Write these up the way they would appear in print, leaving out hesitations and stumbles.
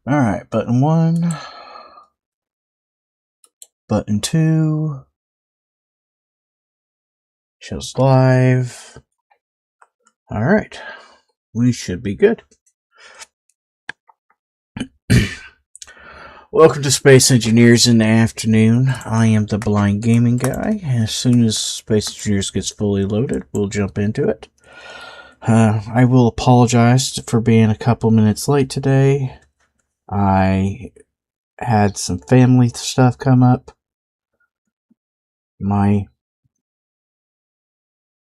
Alright, button 1. Button 2. Shows live. Alright. We should be good. Welcome to Space Engineers in the Afternoon. I am the Blind Gaming Guy. As soon as Space Engineers gets fully loaded, we'll jump into it. I will apologize for being a couple minutes late today. I had some family stuff come up. My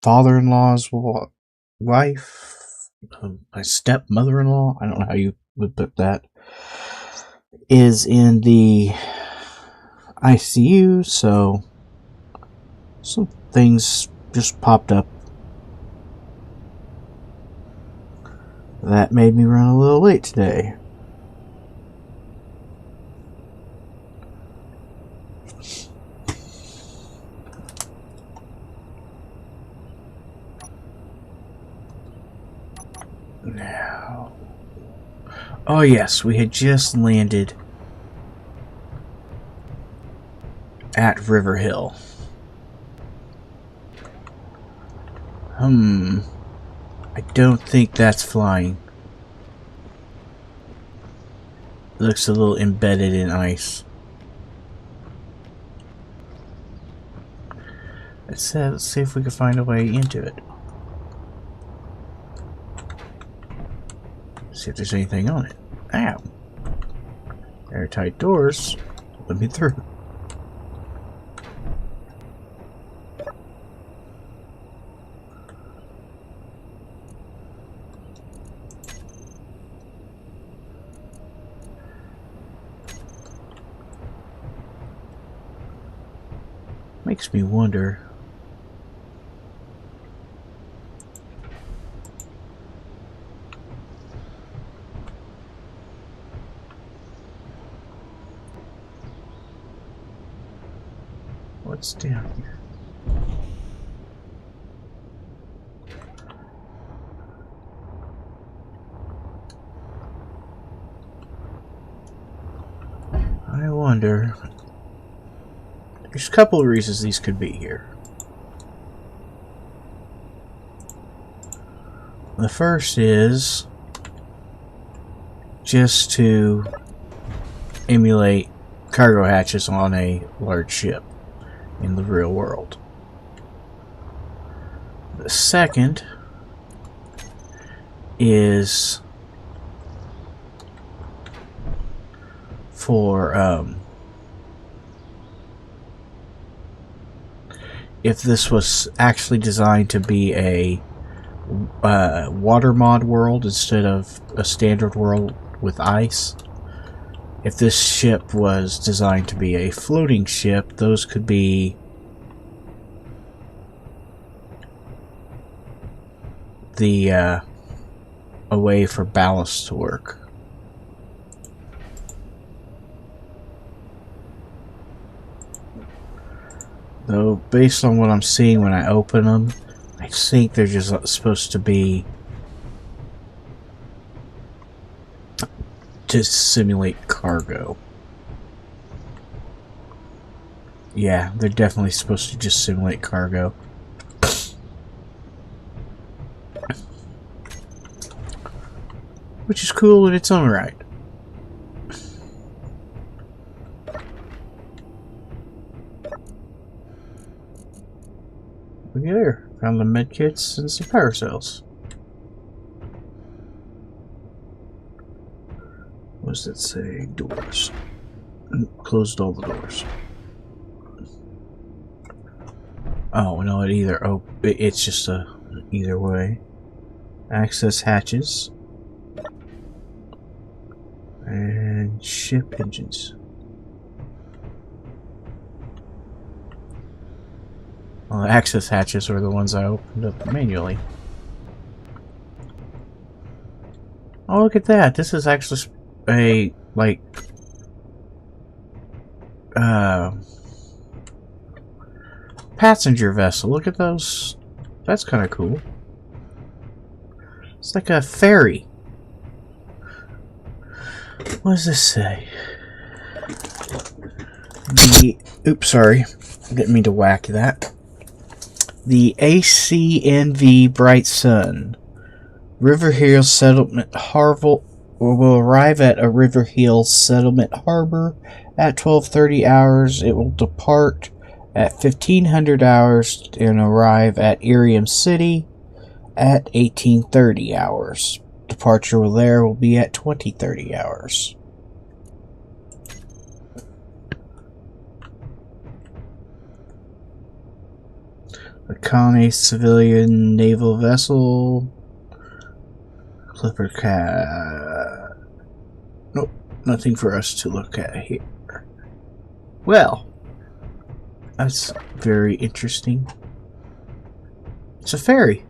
father-in-law's wife, my stepmother-in-law, I don't know how you would put that, is in the ICU, so some things just popped up that made me run a little late today. Now, oh yes, we had just landed at River Hill. I don't think that's flying. It looks a little embedded in ice. Let's see if we can find a way into it. See if there's anything on it. Ow! Airtight doors. Let me through. Makes me wonder. What's down here? I wonder. There's a couple of reasons these could be here. The first is just to emulate cargo hatches on a large ship in the real world. The second is for if this was actually designed to be a water mod world instead of a standard world with ice. If this ship was designed to be a floating ship, those could be a way for ballast to work. Though, based on what I'm seeing when I open them, I think they're just supposed to be to simulate cargo. Yeah, they're definitely supposed to just simulate cargo. Which is cool in its own right. Look there. Found the medkits and some power cells. What does that say? Doors. Closed all the doors. Oh, no, it's just a either way. Access hatches. And ship engines. Well, the access hatches are the ones I opened up manually. Oh, look at that. This is actually a, like, passenger vessel. Look at those. That's kind of cool. It's like a ferry. What does this say? Oops, sorry. Didn't mean to whack that. The ACNV Bright Sun. River Hill Settlement Harville will arrive at a River Hill Settlement Harbor at 12:30 hours. It will depart at 1500 hours and arrive at Ieram City at 1830 hours. Departure there will be at 2030 hours. The Connie civilian naval vessel. Clipper cat. Nope, nothing for us to look at here. Well, that's very interesting. It's a ferry.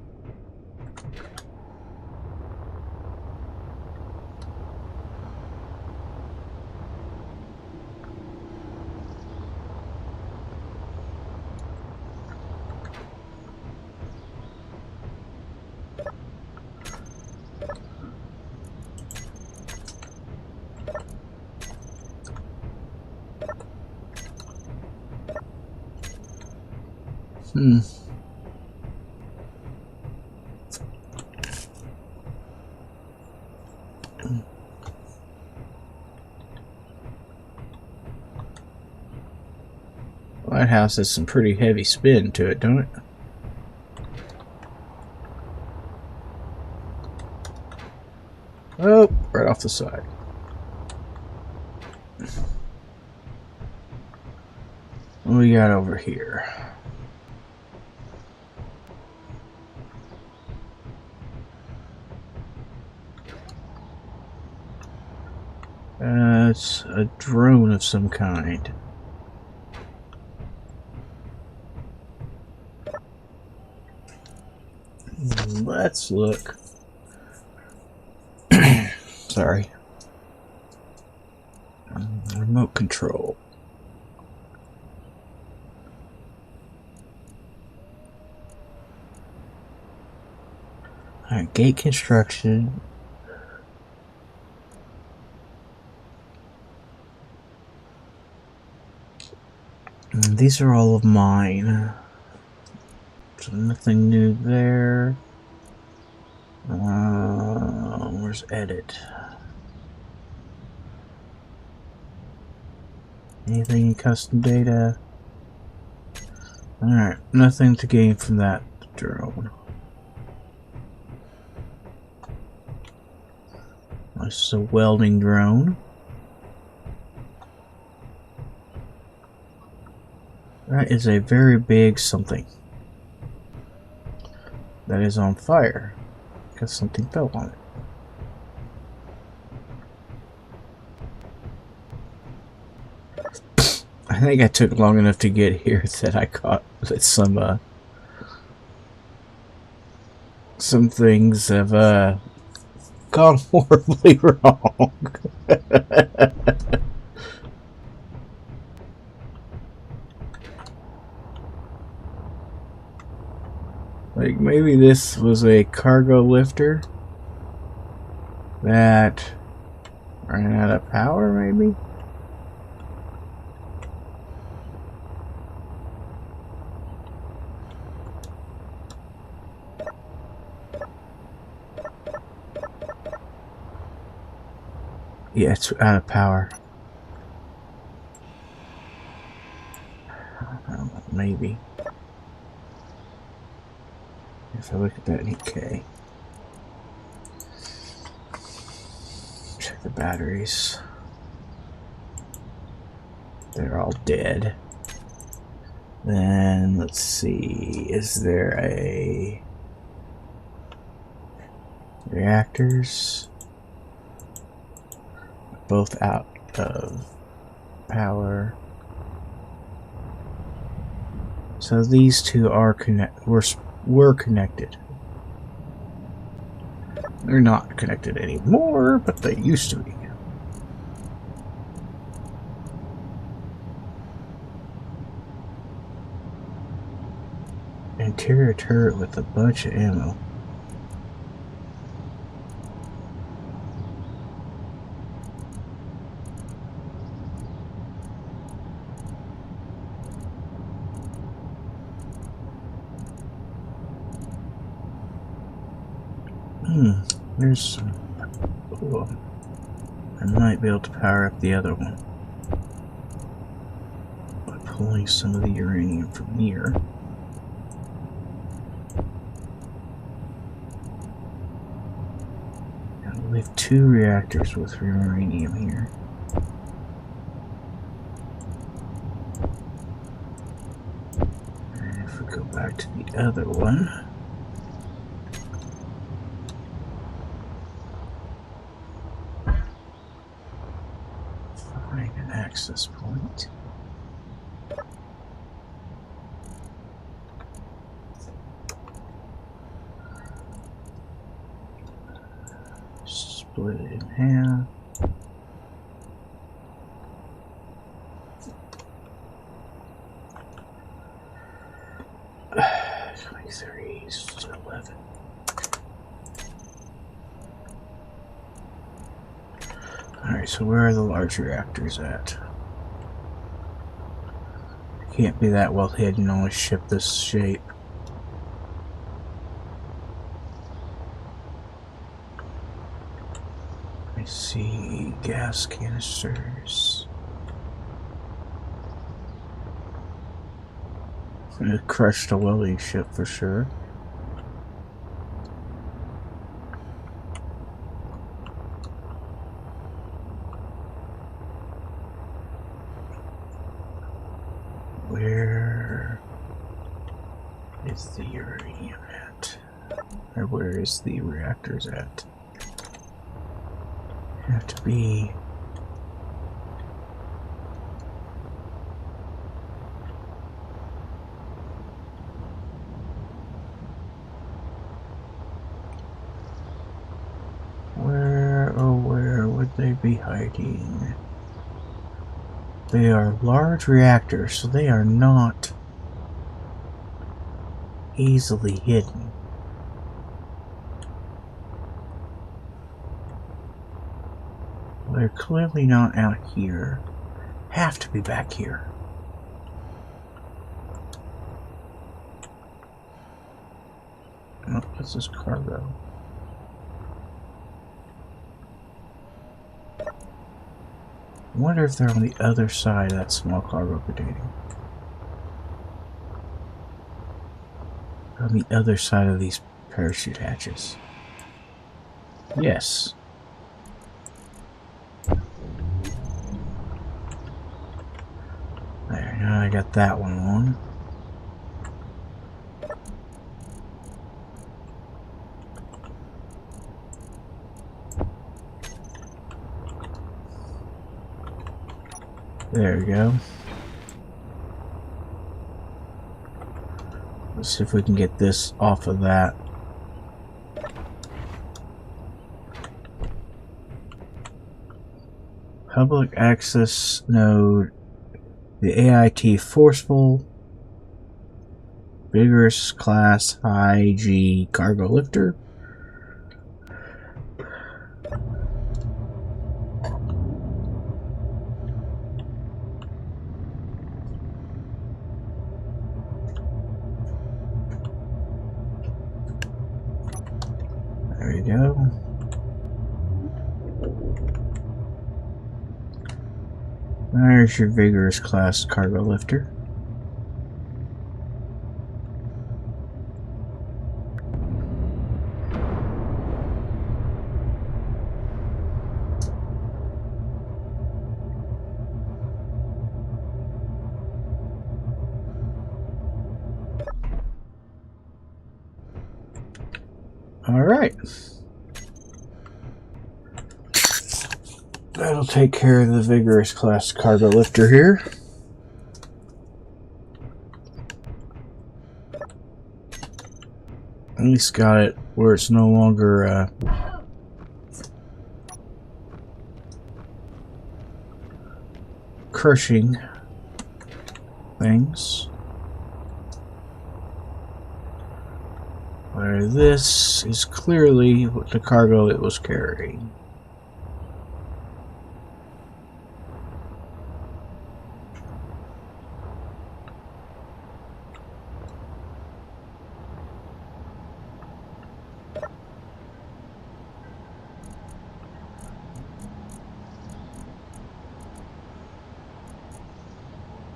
Lighthouse has some pretty heavy spin to it, don't it? Oh, right off the side. What we got over here? It's a drone of some kind. Let's look. Sorry. Remote control. Alright, gate construction. And these are all of mine. So nothing new there. Where's edit? Anything in custom data? Alright, nothing to gain from that drone. This is a welding drone. That is a very big something that is on fire because something fell on it. I think I took long enough to get here that I caught that some things have gone horribly wrong. Like maybe this was a cargo lifter that ran out of power, maybe? Yeah, it's out of power. I don't know, maybe. If I look at that EK. Check the batteries. They're all dead. Then let's see, is there a reactors? Both out of power. So these two are were connected. They're not connected anymore, but they used to be. Interior turret with a bunch of ammo. There's some. Oh, I might be able to power up the other one by pulling some of the uranium from here. And we have 2 reactors with uranium here. And if we go back to the other one, find an access point. Split it in half. Alright, so where are the large reactors at? Can't be that well hidden on a ship this shape. I see gas canisters. It crushed a welding ship for sure. Where is the uranium at? Or where is the reactors at? Have to be where would they be hiding? They are large reactors, so they are not easily hidden. They're clearly not out here. Have to be back here. Oh, what's this cargo? I wonder if they're on the other side of that small cargo container. On the other side of these parachute hatches. Yes. There, now I got that one on. There we go. Let's see if we can get this off of that. Public access node. The AIT Forceful Vigorous Class High G Cargo Lifter. There we go. There's your Vigorous Class Cargo Lifter. Alright. That'll take care of the Vigorous Class Cargo Lifter here. At least got it where it's no longer crushing things. Where this is clearly the cargo it was carrying.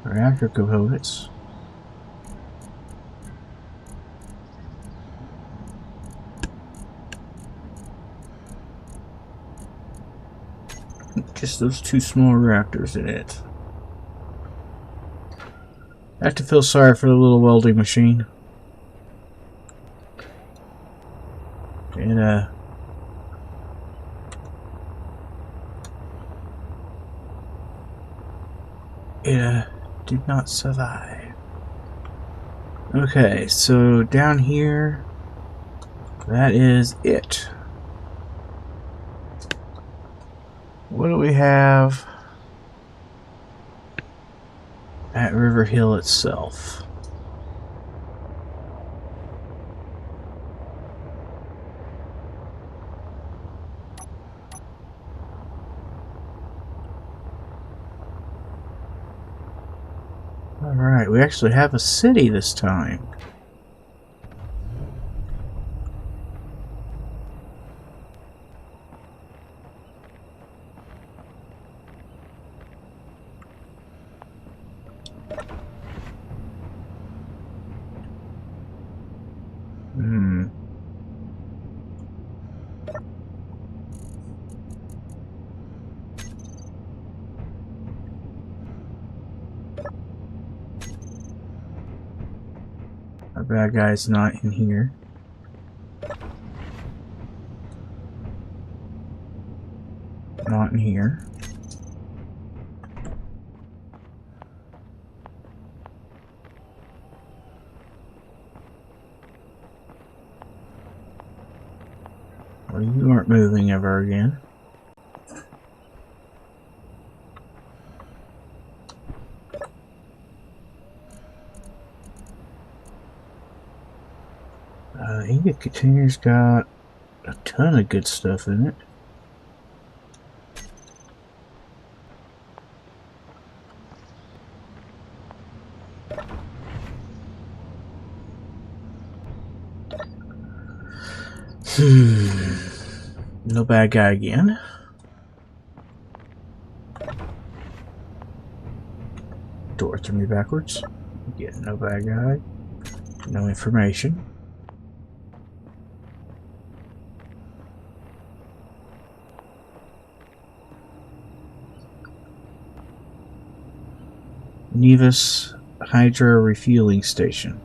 Reactor components. Just those two small reactors in it. I have to feel sorry for the little welding machine. And it did not survive. Okay, so down here, that is it. What do we have at River Hill itself? Alright, we actually have a city this time. Our bad guy's not in here. Not in here. Well, you aren't moving ever again. Ingot container's got a ton of good stuff in it. No bad guy again. Door threw me backwards. Yeah, no bad guy. No information. Nevis Hydra Refueling Station.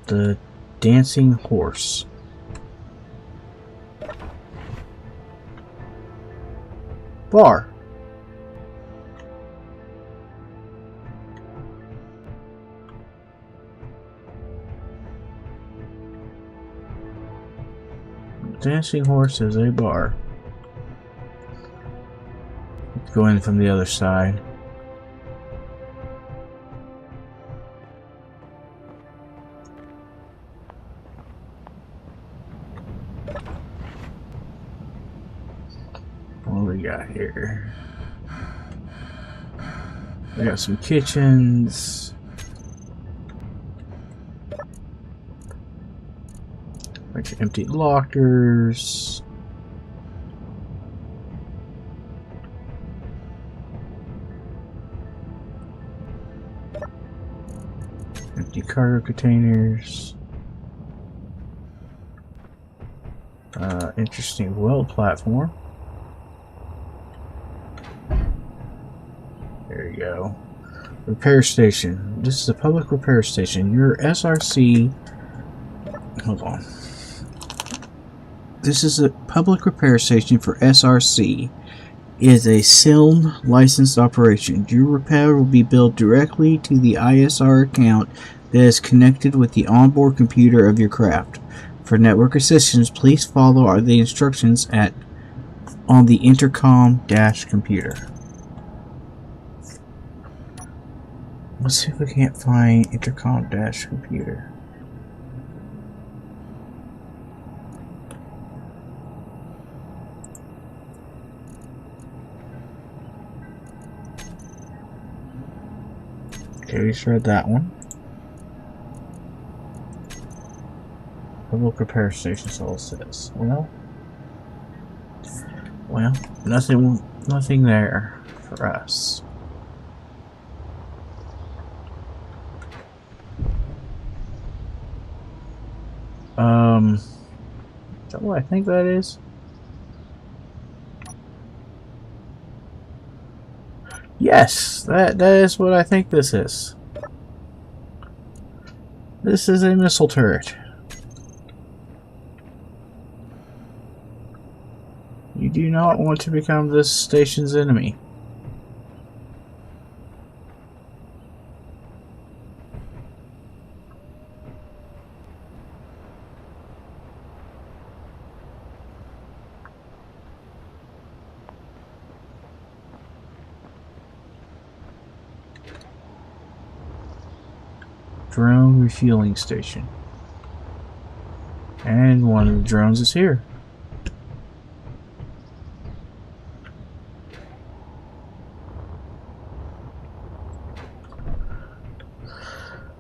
The Dancing Horse. Bar. Dancing Horse is a bar. Let's go in from the other side. What do we got here? We got some kitchens. Bunch of empty lockers. Empty cargo containers. Interesting weld platform. There you go. Repair station. This is a public repair station. Your SRC. Hold on. This is a public repair station for SRC. It is a SILM licensed operation. Your repair will be billed directly to the ISR account that is connected with the onboard computer of your craft. For network assistance, please follow the instructions on the intercom-computer. Let's see if we can't find intercom-computer. Okay, we just read that one. Public repair station, so all it says. Well, nothing there for us. Is that what I think that is? Yes, that is what I think this is. This is a missile turret. You do not want to become this station's enemy. Drone refueling station. And one of the drones is here.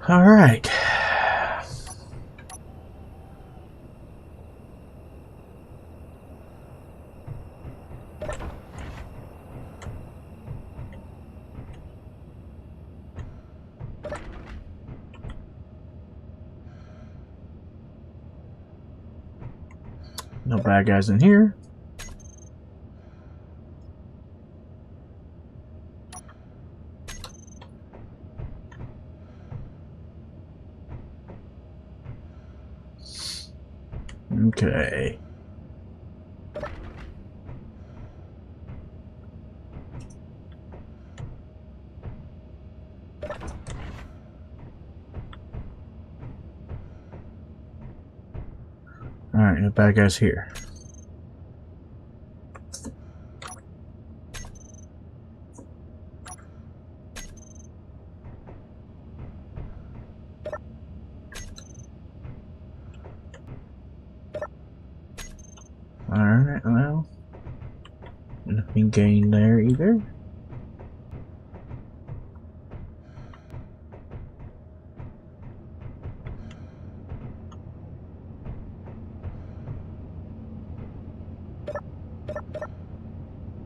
Alright. No bad guys in here. Okay. Alright, no bad guys here. Alright, well, nothing gained there either.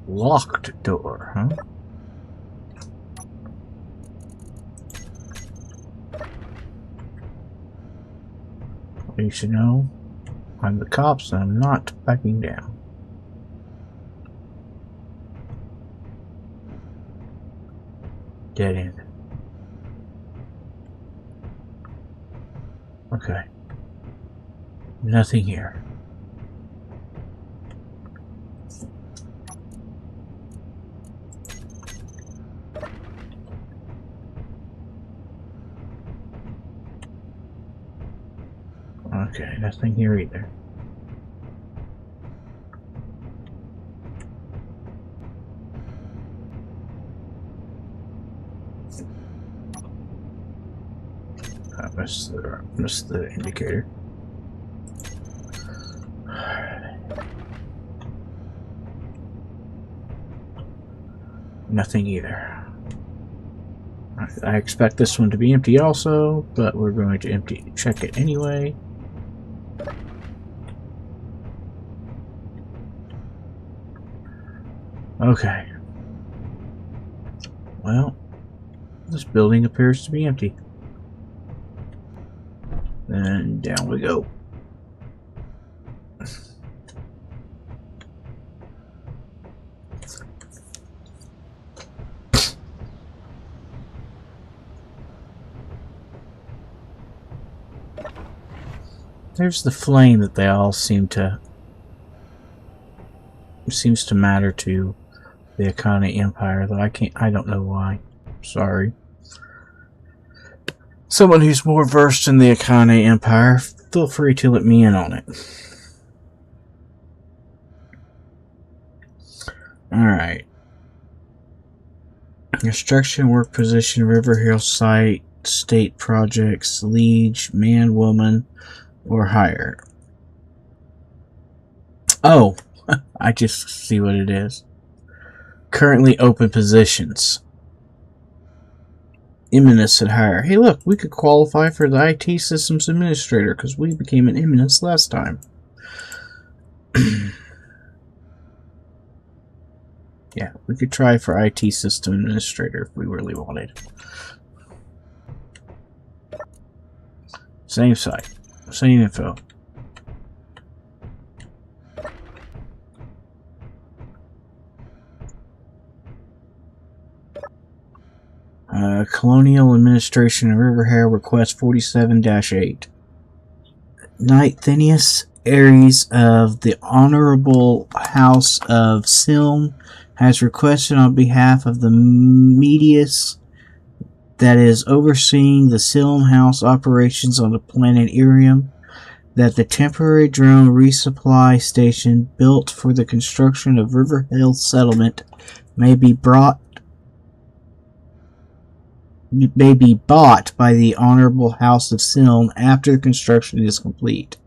Locked door, huh? You should know, I'm the cops and I'm not backing down. Dead end. Okay. Nothing here. Okay, nothing here either. I missed the indicator. Nothing either. I expect this one to be empty also, but we're going to check it anyway. Okay. Well, this building appears to be empty. And down we go. There's the flame that they all seems to matter to the Akane Empire, though I don't know why. Sorry. Someone who's more versed in the Akane Empire, feel free to let me in on it. Alright. Construction, work position, River Hill site, state projects, liege, man, woman, or higher. Oh, I just see what it is. Currently open positions. Eminence at higher. Hey, look, we could qualify for the IT systems administrator because we became an eminence last time. Yeah, we could try for IT system administrator if we really wanted. Same site, same info. Colonial Administration in Riverhair request 47-8. Knight Thenius Ares of the Honorable House of Silm has requested on behalf of the Medius that is overseeing the Silm House operations on the planet Ieram that the temporary drone resupply station built for the construction of River Hill Settlement may be bought by the Honorable House of Silm after the construction is complete,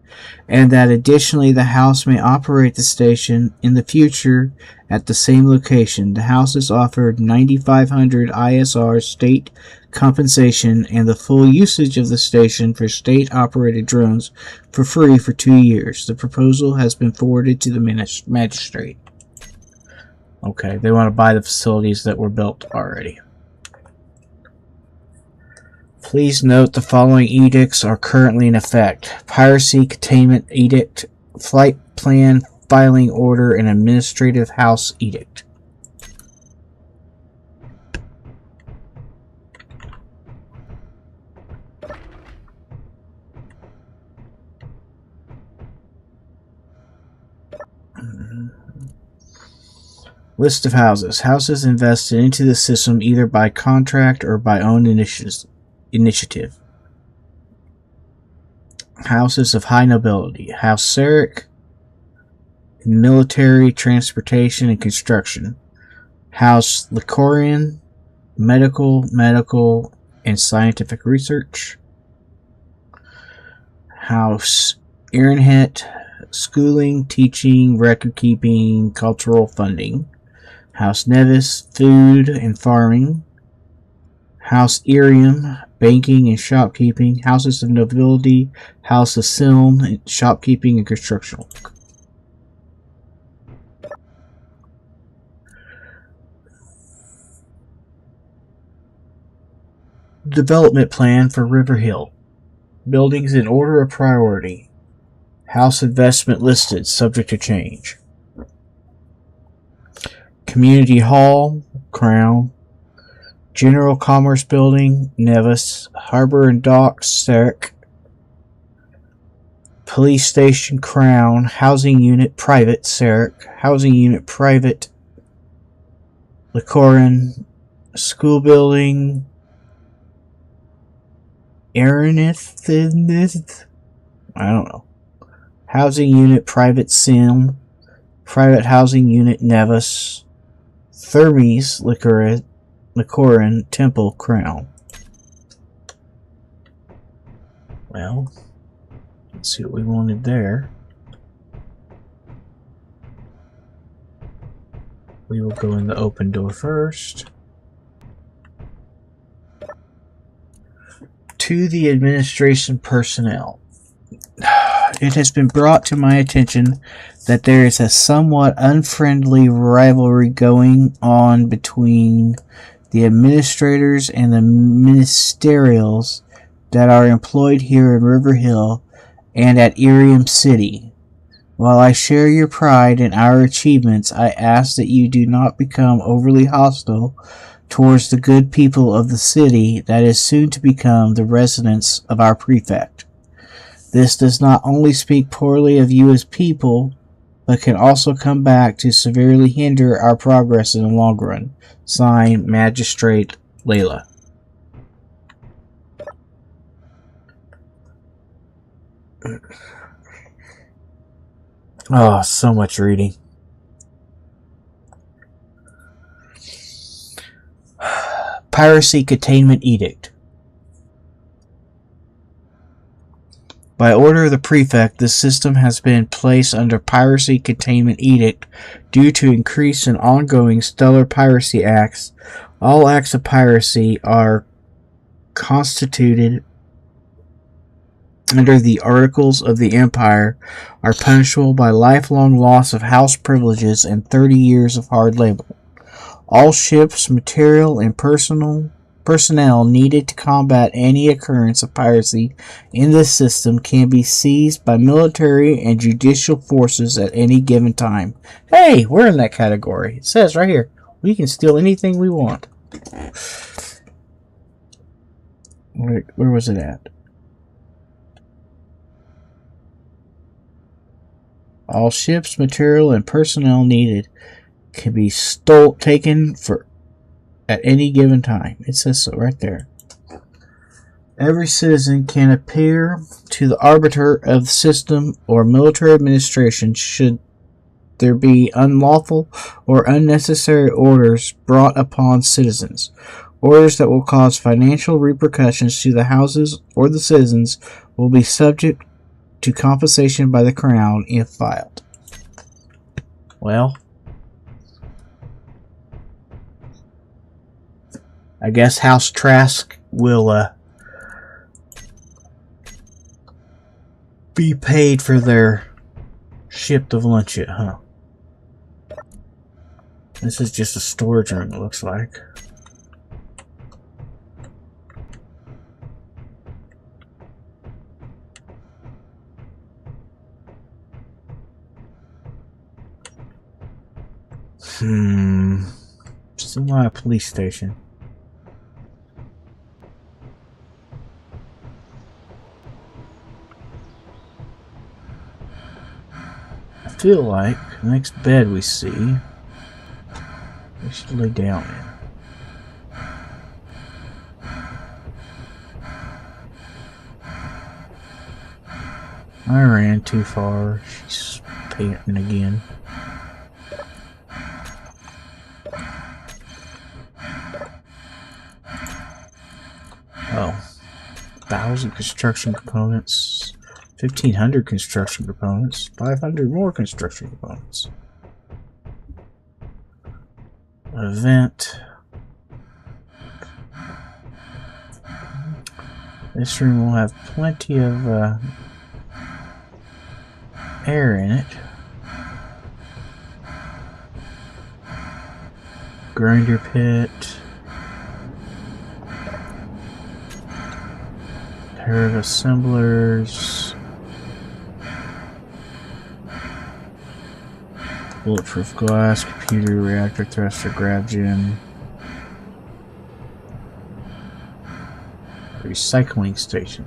and that additionally the House may operate the station in the future at the same location. The House is offered 9,500 ISR state compensation and the full usage of the station for state-operated drones for free for 2 years. The proposal has been forwarded to the magistrate. Okay, they want to buy the facilities that were built already. Please note the following edicts are currently in effect. Piracy Containment Edict, Flight Plan Filing Order, and Administrative House Edict. List of houses. Houses invested into the system either by contract or by own initiative. Houses of high nobility. House Sarekh, military, transportation, and construction. House Licorian, medical, and scientific research. House Iream, schooling, teaching, record keeping, cultural funding. House Nevis, food and farming. House Ieram, banking and shopkeeping. Houses of nobility, House of Silm, shopkeeping and construction. Development plan for River Hill. Buildings in order of priority. House investment listed, subject to change. Community Hall, Crown. General Commerce Building, Nevis. Harbor and Docks, Sarekh. Police Station, Crown. Housing Unit, Private, Sarekh. Housing Unit, Private, Licorian. School Building, Ieram. I don't know. Housing Unit, Private, Silm. Private Housing Unit, Nevis. Thermes, Licorian, Temple, Crown. Well, let's see what we wanted there. We will go in the open door first. To the administration personnel. It has been brought to my attention that there is a somewhat unfriendly rivalry going on between the administrators and the ministerials that are employed here in River Hill and at Ieram City. While I share your pride in our achievements, I ask that you do not become overly hostile towards the good people of the city that is soon to become the residence of our prefect. This does not only speak poorly of you as people, but can also come back to severely hinder our progress in the long run. Signed, Magistrate Layla. Oh, so much reading. Piracy Containment Edict. By order of the Prefect, this system has been placed under Piracy Containment Edict due to increase in ongoing stellar piracy acts. All acts of piracy are constituted under the Articles of the Empire are punishable by lifelong loss of house privileges and 30 years of hard labor. All ships, material, and personnel needed to combat any occurrence of piracy in this system can be seized by military and judicial forces at any given time. Hey, we're in that category. It says right here, we can steal anything we want. Where was it at? All ships, material, and personnel needed can be taken for at any given time. It says so right there. Every citizen can appeal to the arbiter of the system or military administration should there be unlawful or unnecessary orders brought upon citizens. Orders that will cause financial repercussions to the houses or the citizens will be subject to compensation by the Crown if filed. Well, I guess House Trask will be paid for their ship to Valentia, huh? This is just a storage room, it looks like. Still not a police station. I feel like the next bed we see, we should lay down in. I ran too far. She's panting again. Oh, 1,000 construction components, 1,500 construction components, 500 more construction components. Event. This room will have plenty of air in it. Grinder pit. Pair of assemblers. Bulletproof glass, computer, reactor, thruster, grab gym. Recycling station.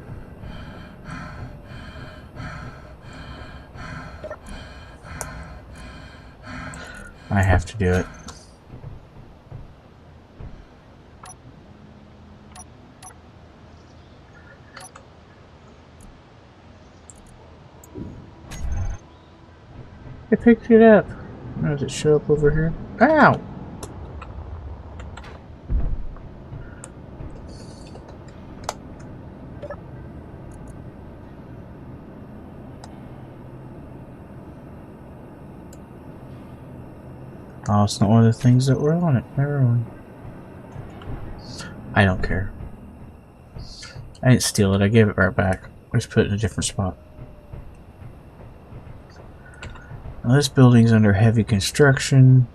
I have to do it. I picked it up. How does it show up over here? Ow! Oh, it's not one of the things that were on it. Never mind. I don't care. I didn't steal it. I gave it right back. I just put it in a different spot. Now this building's under heavy construction.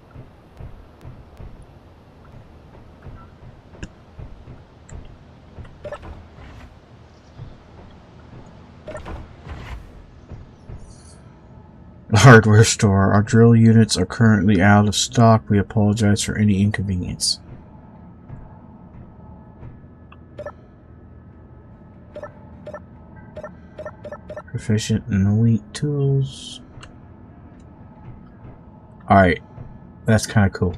Hardware store. Our drill units are currently out of stock. We apologize for any inconvenience. Proficient and elite tools. Alright, that's kind of cool.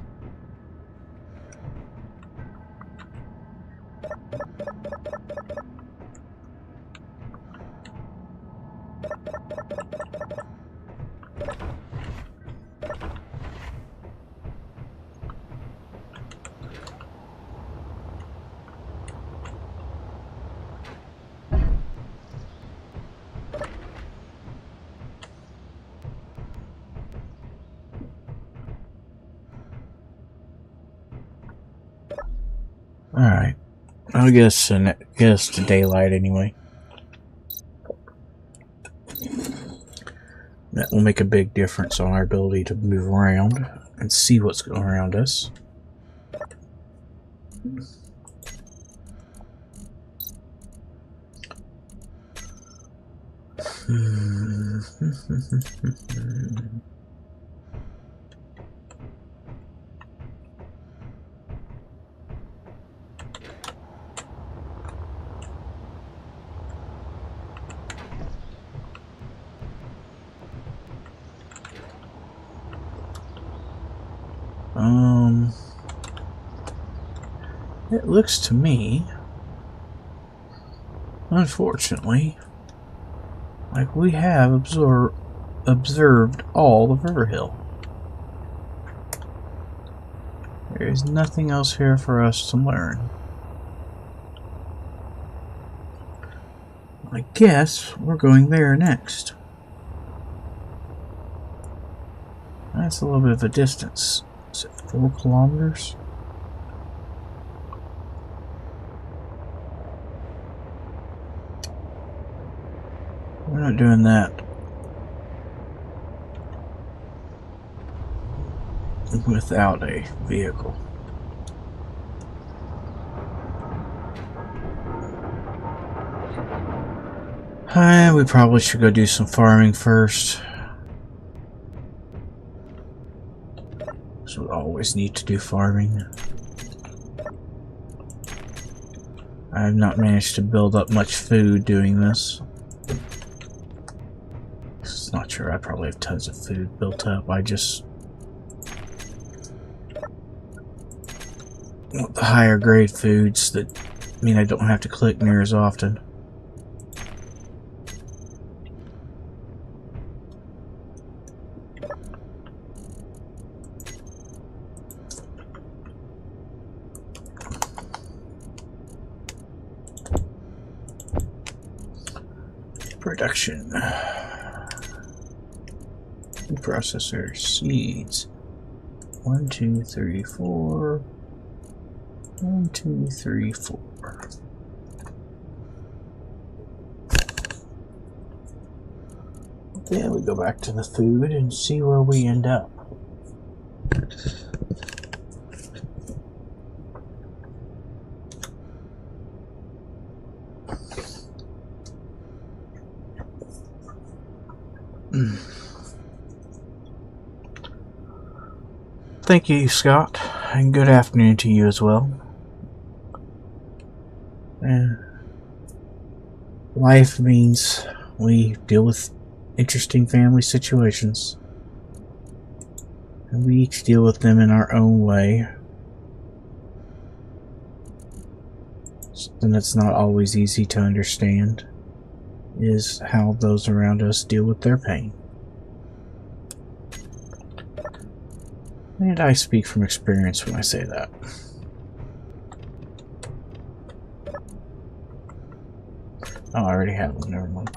Alright, I guess to daylight anyway. That will make a big difference on our ability to move around and see what's going around us. It looks to me, unfortunately, like we have observed all of Riverhill. There is nothing else here for us to learn. I guess we're going there next. That's a little bit of a distance. Is it 4 kilometers? We're not doing that. Without a vehicle. We probably should go do some farming first. So we always need to do farming. I have not managed to build up much food doing this. It's not true. I probably have tons of food built up. I just want the higher grade foods that mean I don't have to click near as often. Production. Processor seeds. 1, 2, 3, 4. 1, 2, 3, 4. Then we go back to the food and see where we end up. Thank you, Scott, and good afternoon to you as well. Life means we deal with interesting family situations, and we each deal with them in our own way. And it's not always easy to understand is how those around us deal with their pain. And I speak from experience when I say that. Oh, I already have one, never mind.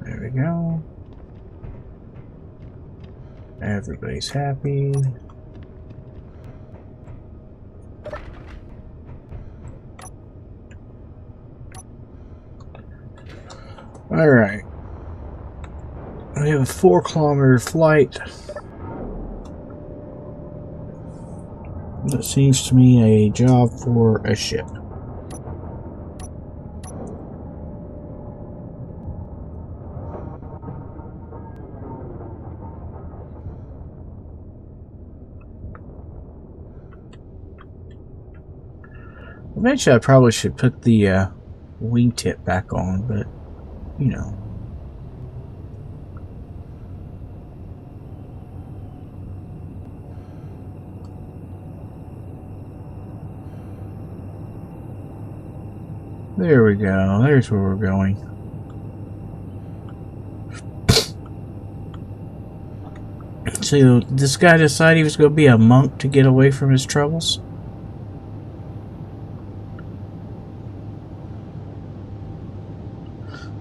There we go. Everybody's happy. Alright. We have a 4-kilometer flight. That seems to me a job for a ship. Eventually I probably should put the wingtip back on, but you know. There we go. There's where we're going. So this guy decided he was going to be a monk to get away from his troubles?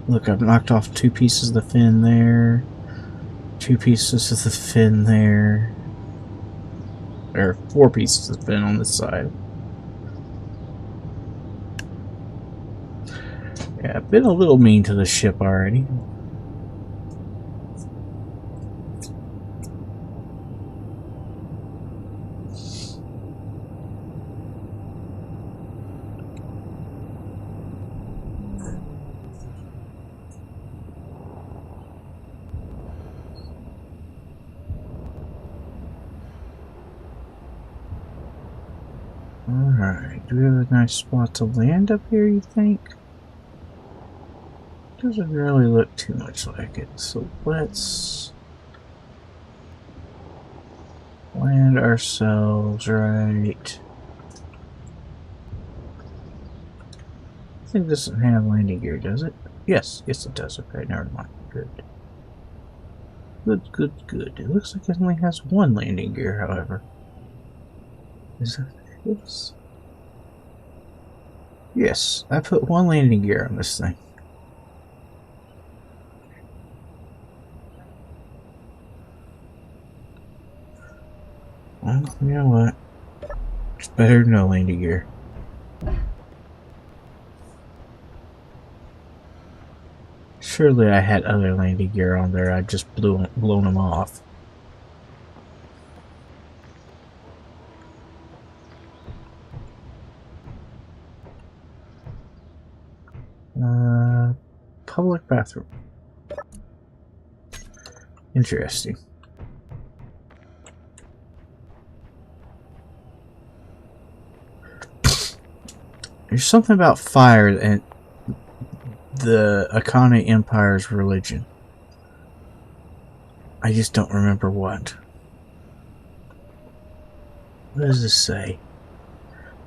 Look, I've knocked off 2 pieces of the fin there. 2 pieces of the fin there. Or 4 pieces of the fin on this side. Yeah, I've been a little mean to the ship already. Alright, do we have a nice spot to land up here, you think? Doesn't really look too much like it, so let's land ourselves right. I think this doesn't have landing gear, does it? Yes, it does. Okay, never mind. Good. Good. It looks like it only has 1 landing gear, however. Is that this? Yes, I put 1 landing gear on this thing. Well, you know what? It's better than no landing gear. Surely I had other landing gear on there. I just blown them off. Public bathroom. Interesting. There's something about fire and the Akane Empire's religion. I just don't remember what. What does this say?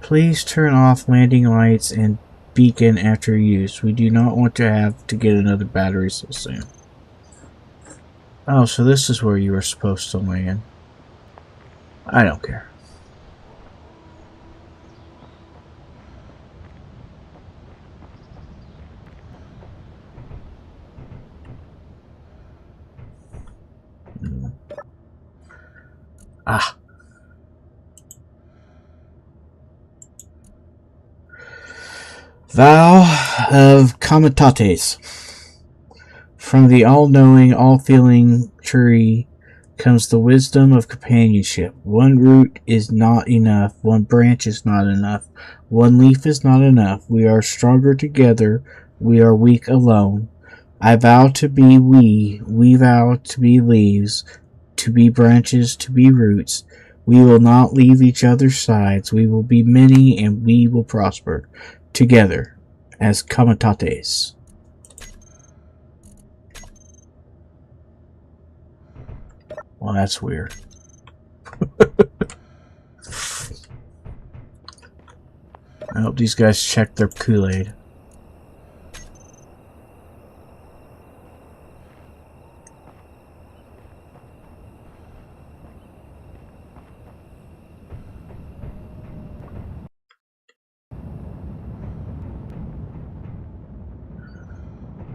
Please turn off landing lights and beacon after use. We do not want to have to get another battery so soon. Oh, so this is where you were supposed to land. I don't care. Ah. Vow of Comitates. From the all-knowing, all-feeling tree comes the wisdom of companionship. 1 root is not enough. 1 branch is not enough. 1 leaf is not enough. We are stronger together. We are weak alone. I vow to be we. We vow to be leaves, to be branches, to be roots. We will not leave each other's sides. We will be many and we will prosper together as Comitates. Well, that's weird. I hope these guys check their Kool-Aid.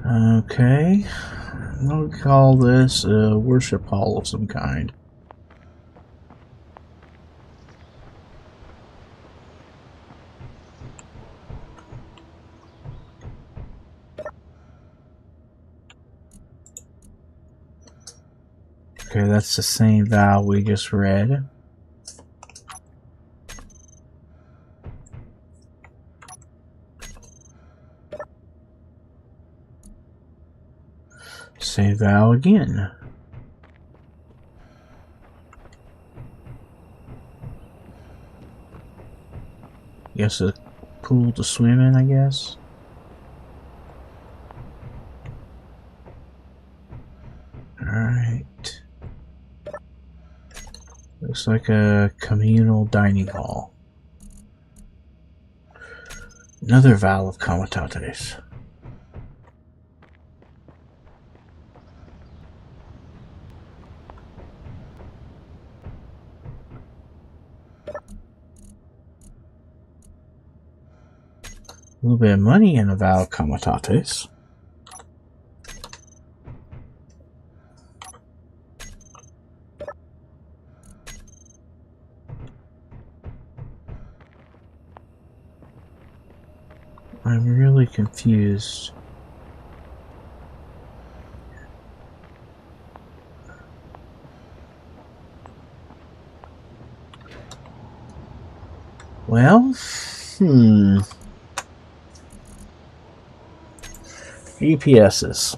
Okay, we'll call this a worship hall of some kind. Okay, that's the same vow we just read. Same vow again. Guess a pool to swim in, I guess. Alright. Looks like a communal dining hall. Another vow of Comitates. little bit of money in the Val Comitatus. I'm really confused. Well, GPSs.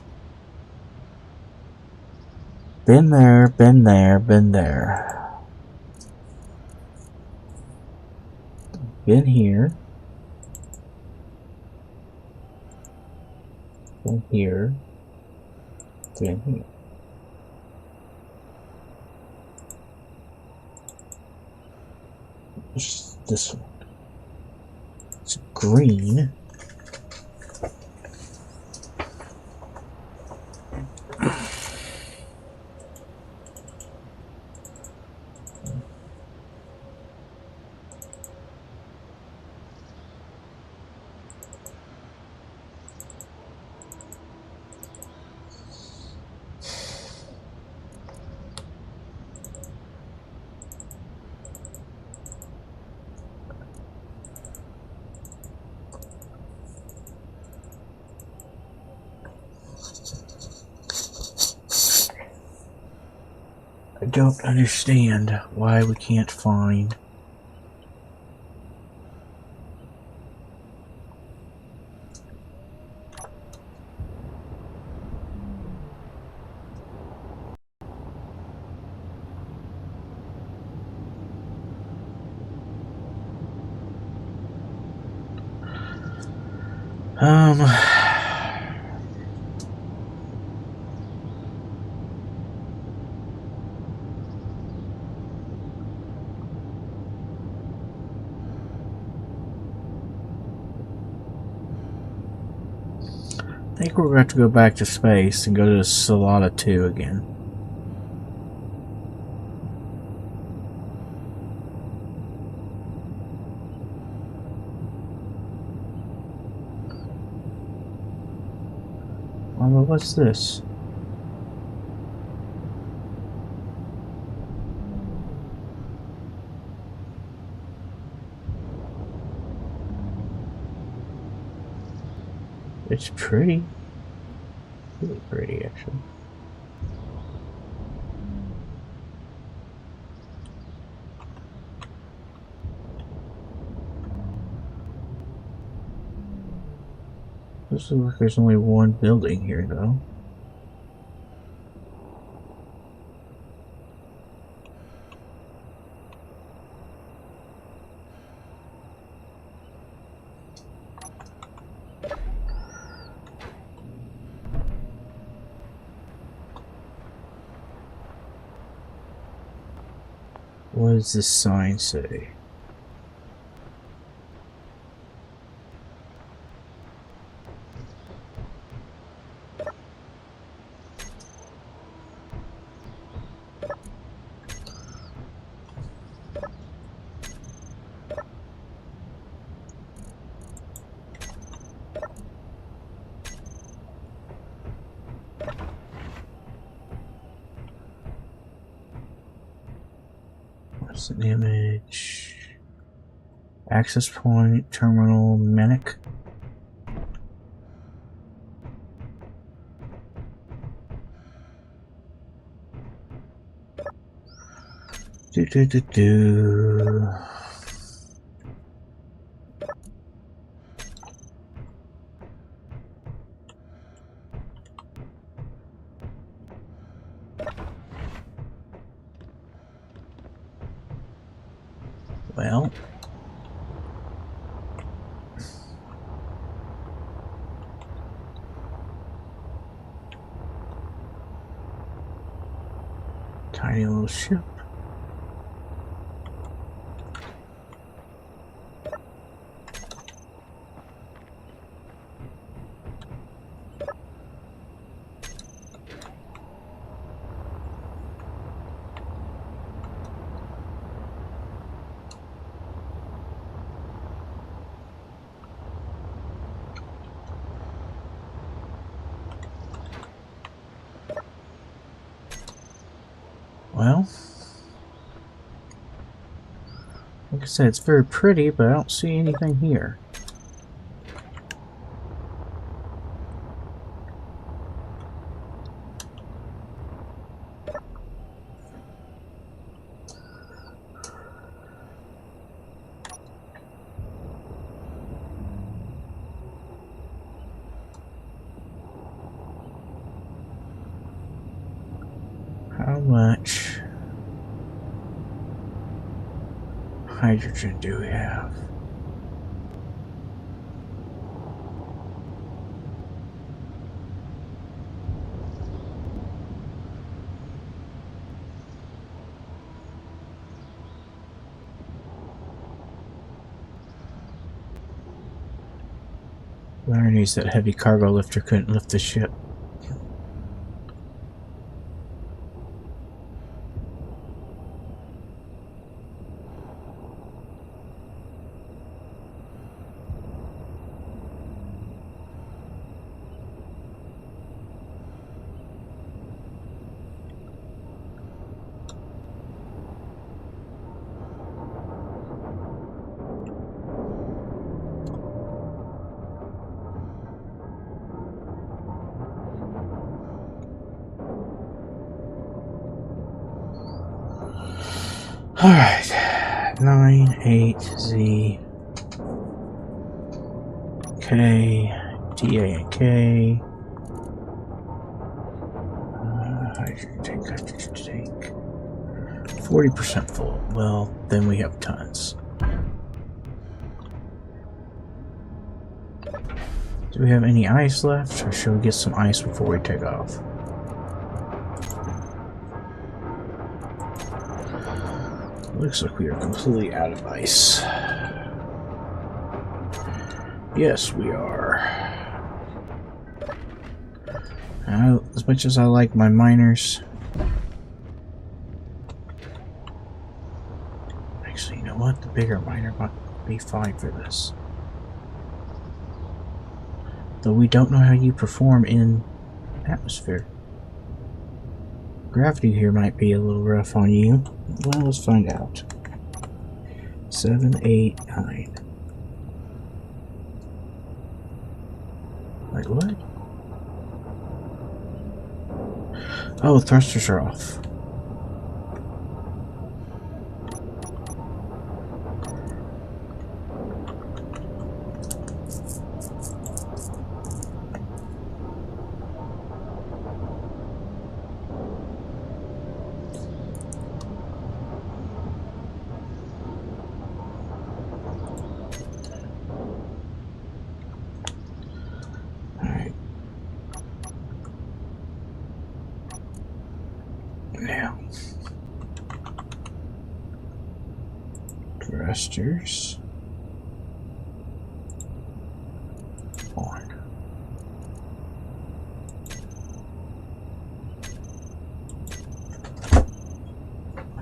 Been there, been there, been there. Been here. Been here. Been here. This one. It's green. I don't understand why we can't find I think we're going to have to go back to space and go to Solana 2 again. Well, what's this? It's pretty. Really pretty, actually. Looks like there's only one building here, though. What does this sign say? What's an image? Access point, terminal, medic. Do. Well, tiny little ship. Well, like I said, it's very pretty, but I don't see anything here. How much hydrogen do we have? The irony is that heavy cargo lifter couldn't lift the ship. Alright, 9-8Z K TA and K. Hydrogen tank. 40% full. Well, then we have tons. Do we have any ice left, or should we get some ice before we take off? Looks like we are completely out of ice. Yes, we are. As much as I like my miners, actually, you know what? The bigger miner might be fine for this. Though we don't know how you perform in atmosphere. Gravity here might be a little rough on you. Well, let's find out. 7, 8, 9. Wait, what? Oh, the thrusters are off. Now, thrusters on.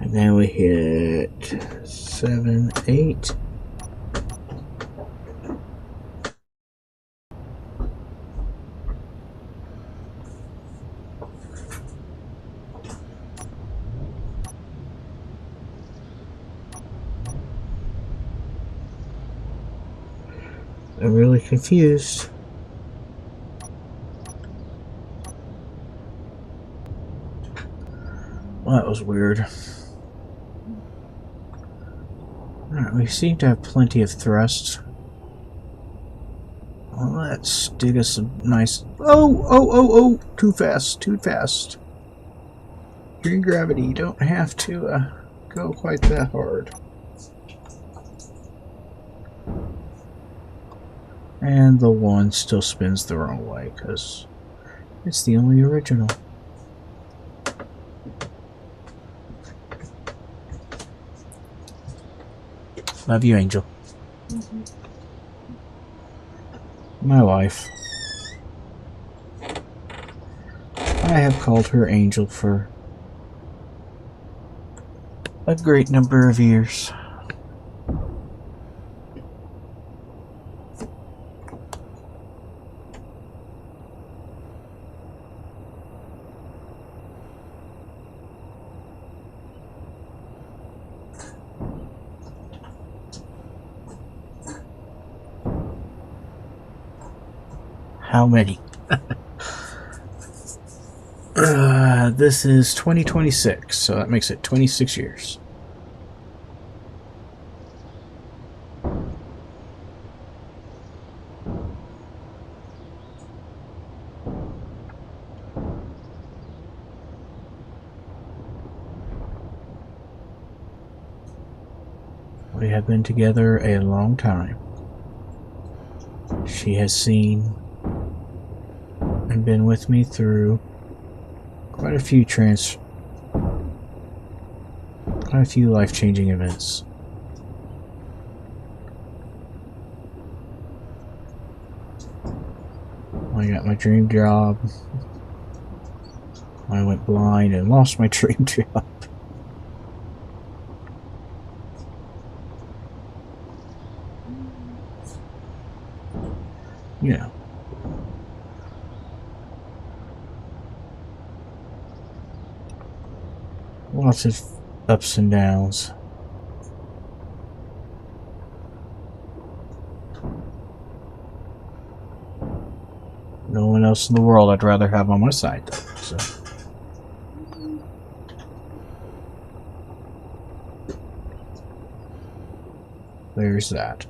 And then we hit 7, 8. I'm really confused. Well, that was weird. Alright, we seem to have plenty of thrust. Well, let's dig us a nice... Oh! Too fast, too fast. You're in gravity, you don't have to go quite that hard. And the one still spins the wrong way, because it's the only original. Love you, Angel. Mm-hmm. My wife. I have called her Angel for a great number of years. How many? This is 2026, so that makes it 26 years. We have been together a long time. She has seen and been with me through quite a few life-changing events. I got my dream job. I went blind and lost my dream job. You know. Lots of ups and downs. No one else in the world I'd rather have on my side, though. So. There's that.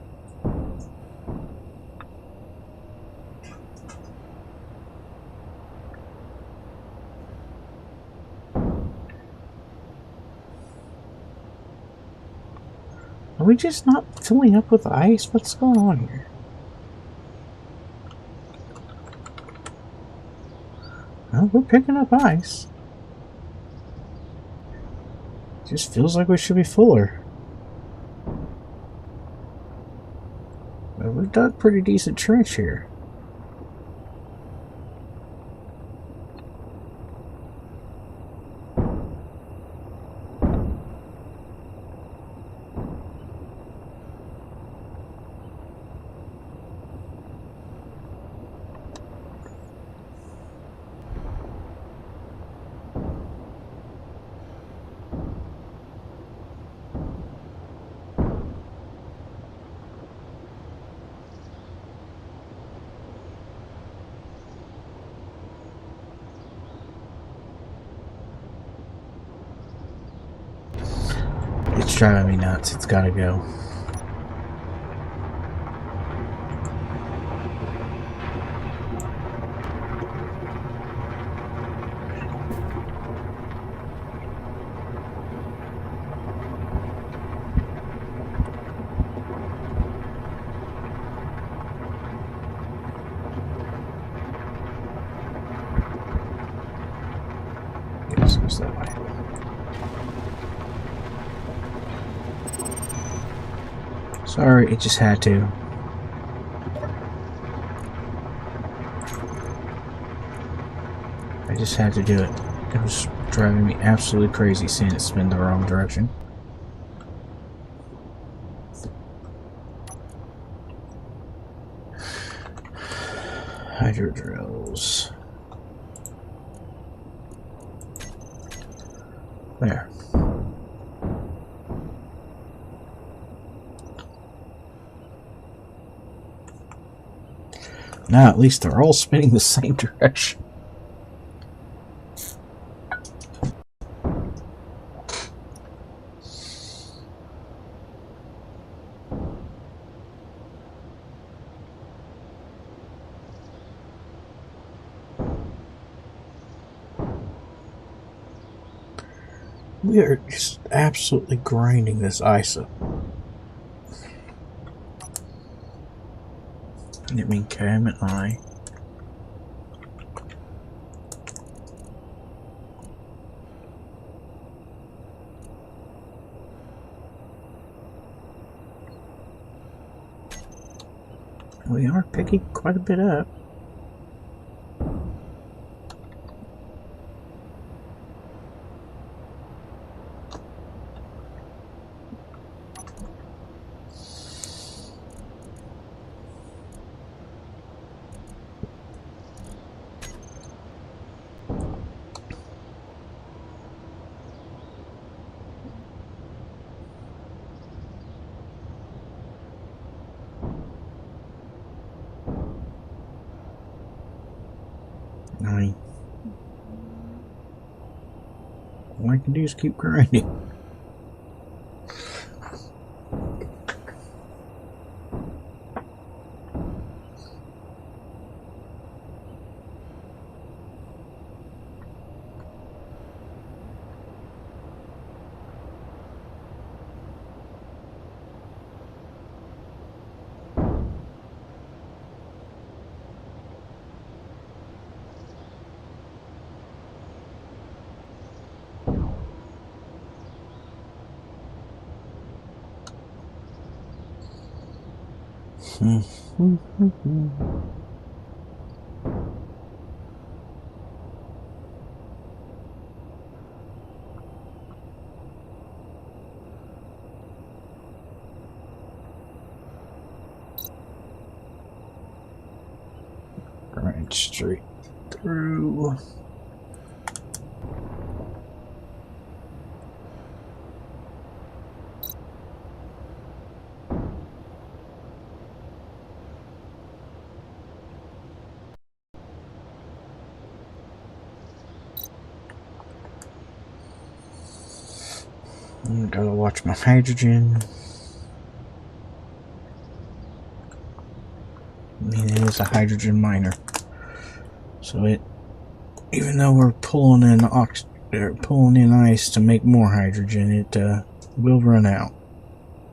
Are we just not filling up with ice? What's going on here? Well, we're picking up ice. Just feels like we should be fuller. But we've dug a pretty decent trench here. It's driving me nuts. It's gotta go. Yes, goes that way. Sorry, it just had to. I just had to do it. It was driving me absolutely crazy seeing it spin the wrong direction. Hydro drills. There. Now at least they're all spinning the same direction. We are just absolutely grinding this ice up. I mean, Cam and I. We are picking quite a bit up. fine. All I can do is keep grinding. Right straight through. I gotta watch my hydrogen. I mean, it is a hydrogen miner, so it, even though we're pulling in ice to make more hydrogen, it will run out.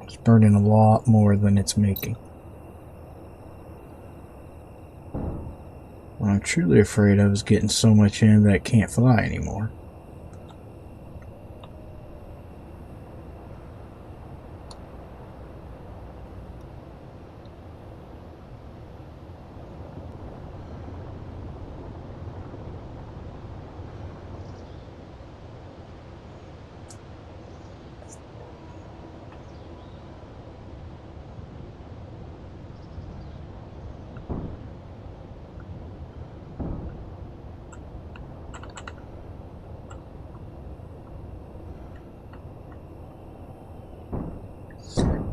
It's burning a lot more than it's making. What I'm truly afraid of is getting so much in that it can't fly anymore.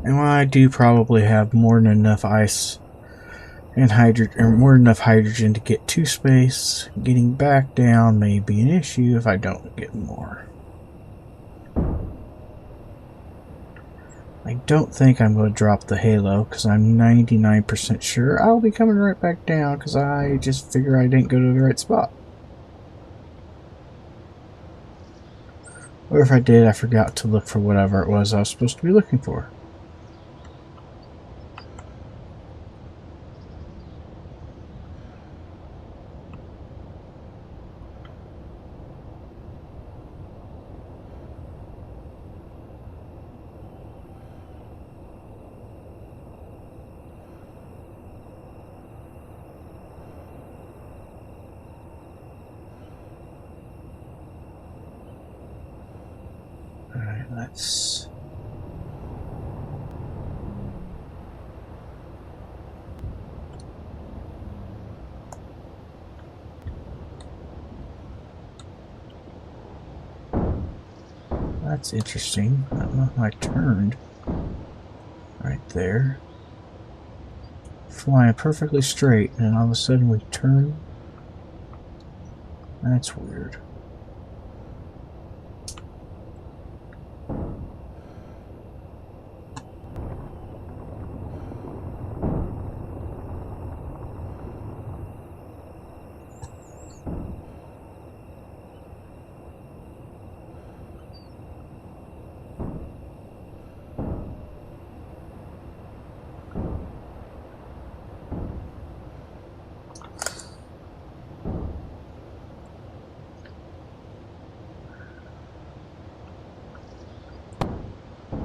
And while I do probably have more than enough ice and hydrogen, or more than enough hydrogen to get to space, getting back down may be an issue if I don't get more. I don't think I'm going to drop the halo because I'm 99% sure I'll be coming right back down because I just figure I didn't go to the right spot. Or if I did, I forgot to look for whatever it was I was supposed to be looking for. Alright, let's... That's interesting. I don't know how I turned. Right there. Flying perfectly straight, and all of a sudden we turn. That's weird.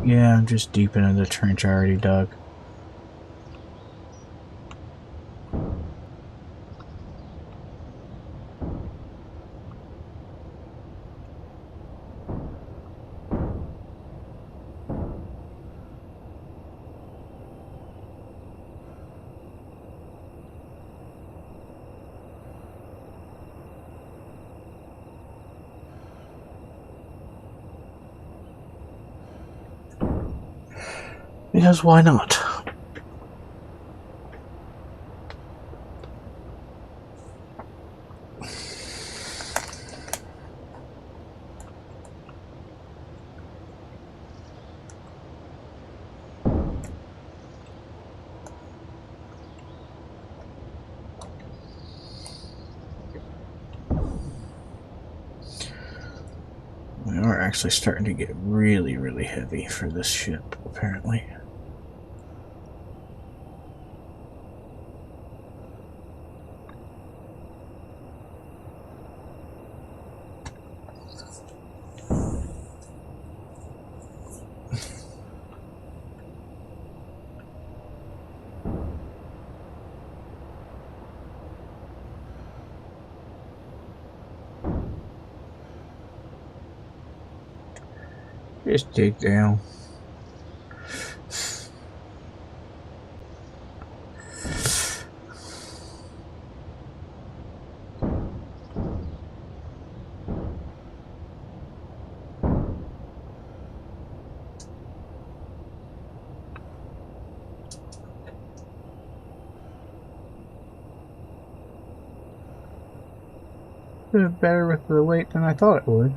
Yeah, I'm just deep into the trench I already dug. Because why not? actually starting to get really, really heavy for this ship, apparently. Just dig down. Did better with the weight than I thought it would.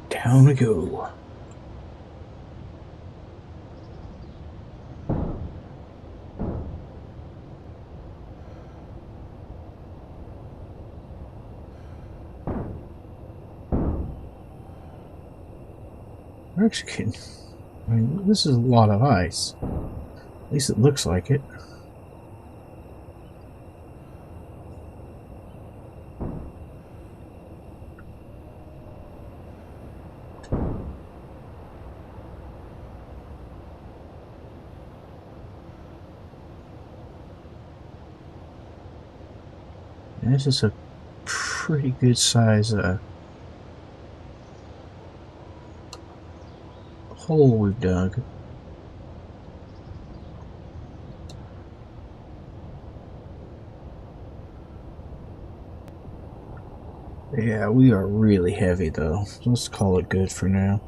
Down we go. We're actually getting, I mean, this is a lot of ice. At least it looks like it. And this is a pretty good size hole we've dug. Yeah, we are really heavy though. Let's call it good for now.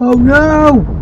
Oh no!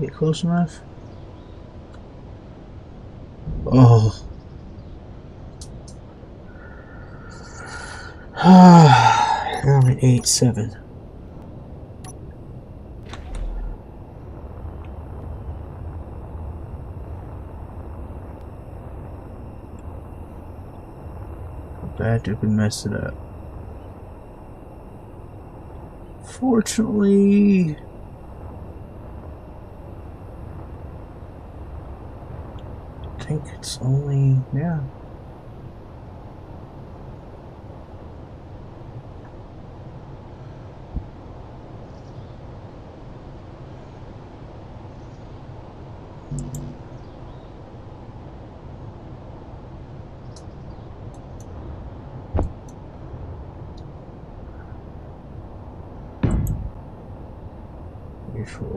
Get close enough? Oh. I'm at 8-7. Bad to mess it up. Fortunately, think it's only, yeah.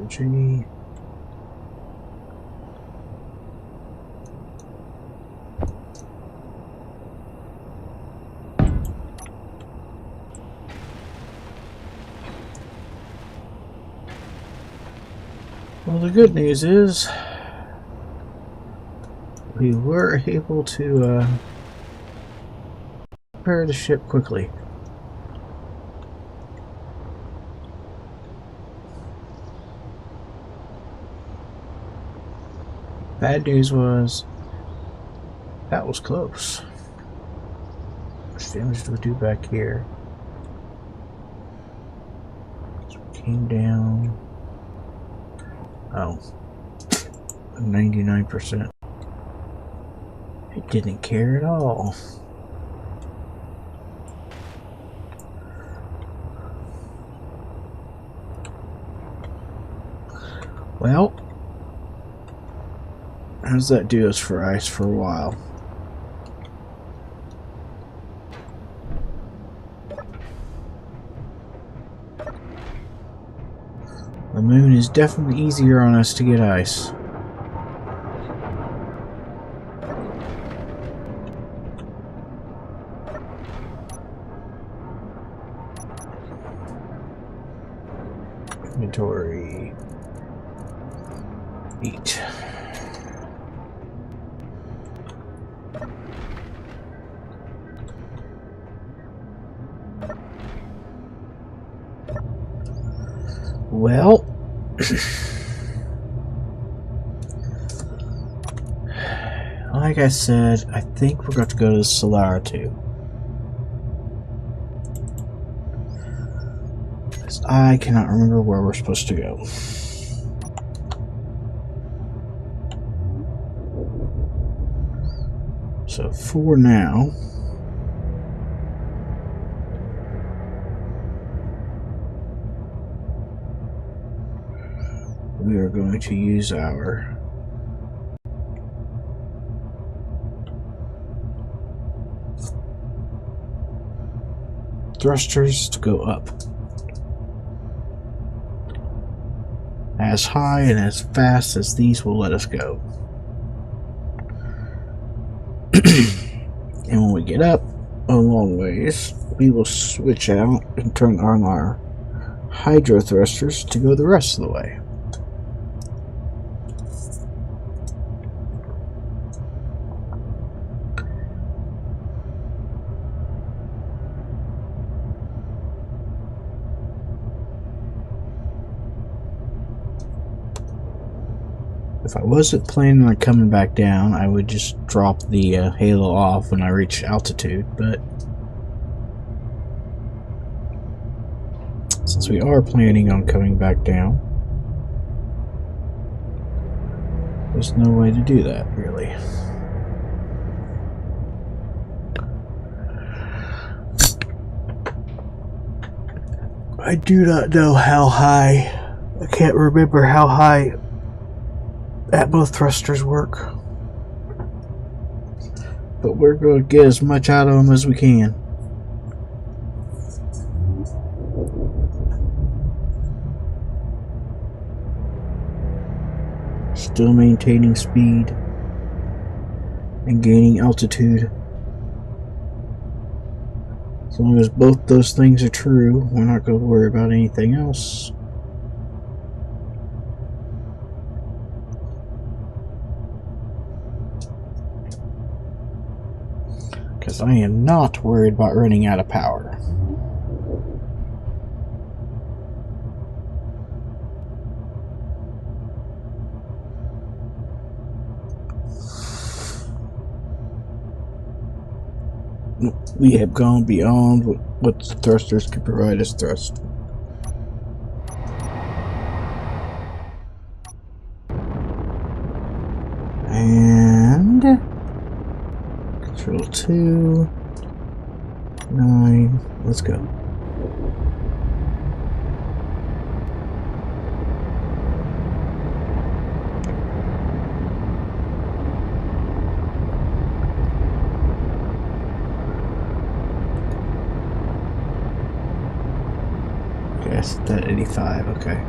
G. Well, the good news is we were able to repair the ship quickly. Bad news was that was close. How much damage do we do back here? So we came down. Oh, 99%. It didn't care at all. Well, how does that do us for ice for a while? The moon is definitely easier on us to get ice. Inventory. Eat. Well, like I said, I think we're going to go to Solara 2. Because I cannot remember where we're supposed to go. So for now, we are going to use our thrusters to go up as high and as fast as these will let us go. And when we get up a long ways, we will switch out and turn on our hydro thrusters to go the rest of the way. If I wasn't planning on coming back down, I would just drop the halo off when I reach altitude, but since we are planning on coming back down, there's no way to do that, really. I do not know how high, I can't remember how high Atmo thrusters work, but we're going to get as much out of them as we can. Still maintaining speed and gaining altitude. As long as both those things are true, we're not going to worry about anything else. Because I am not worried about running out of power. We have gone beyond what the thrusters can provide us thrust. And And Control 2, 9, let's go. Okay, I set that 85, okay.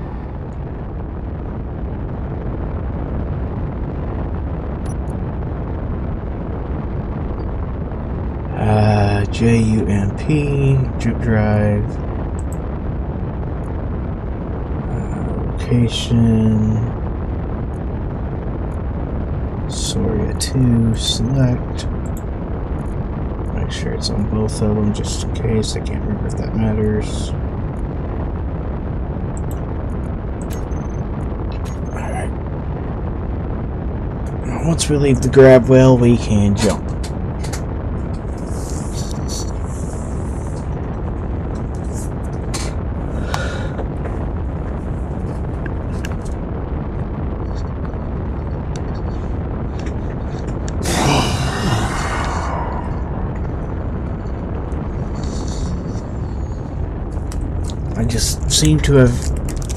JUMP, jump drive, location, Soria 2, select, make sure it's on both of them just in case, I can't remember if that matters. Alright. Once we leave the grab well, we can jump. I just seem to have,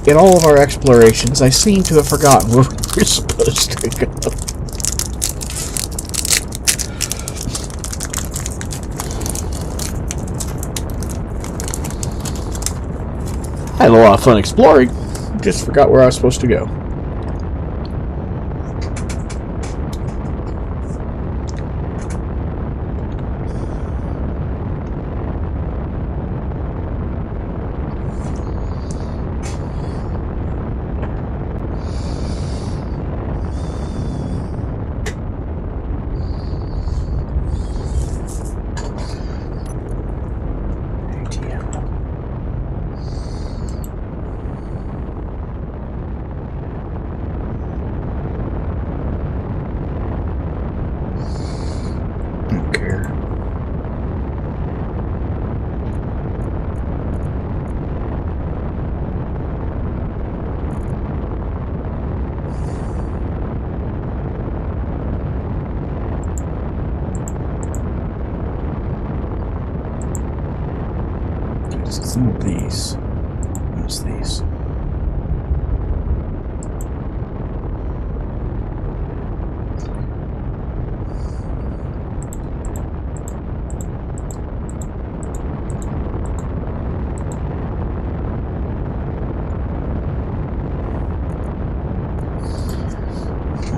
in all of our explorations, I seem to have forgotten where we were supposed to go. I had a lot of fun exploring, just forgot where I was supposed to go. It's not these. It's these.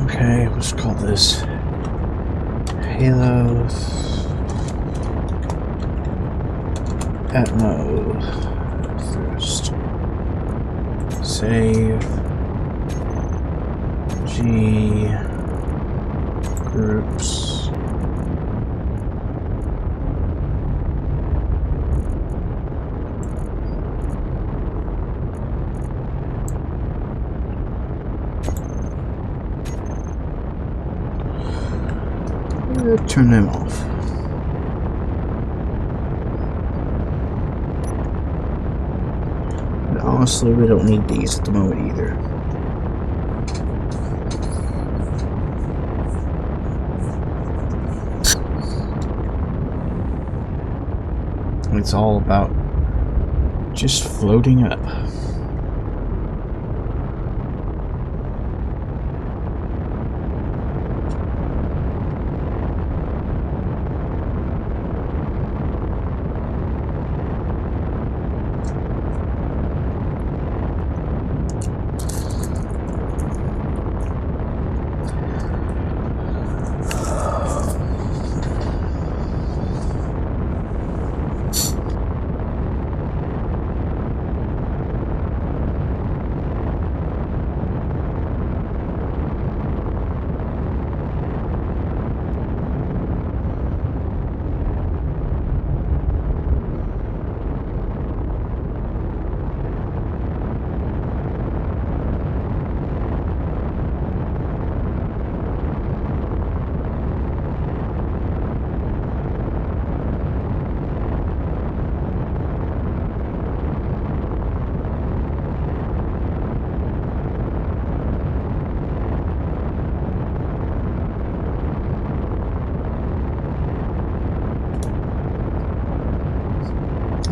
Okay, let's call this Halos. Atmo first. Save. G. Groups. Turn them off. Honestly, we don't need these at the moment either. It's all about just floating up.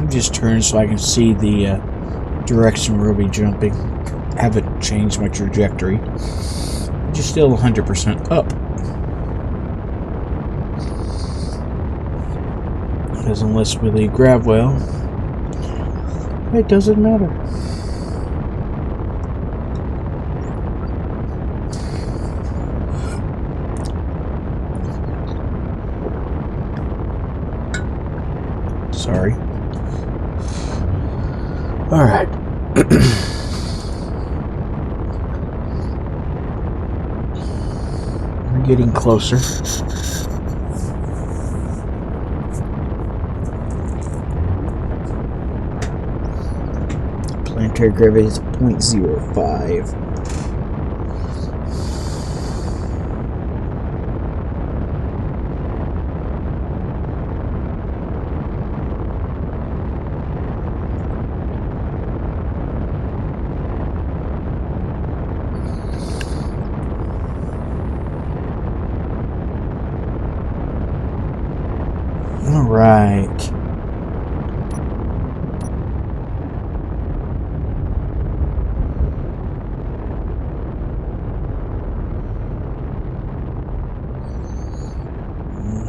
I'm just turning so I can see the direction we'll be jumping. Haven't changed my trajectory. I'm just still 100% up. Because unless we leave Gravwell, it doesn't matter. Sorry. Alright. We're getting closer. Planetary gravity is 0.05. Alright.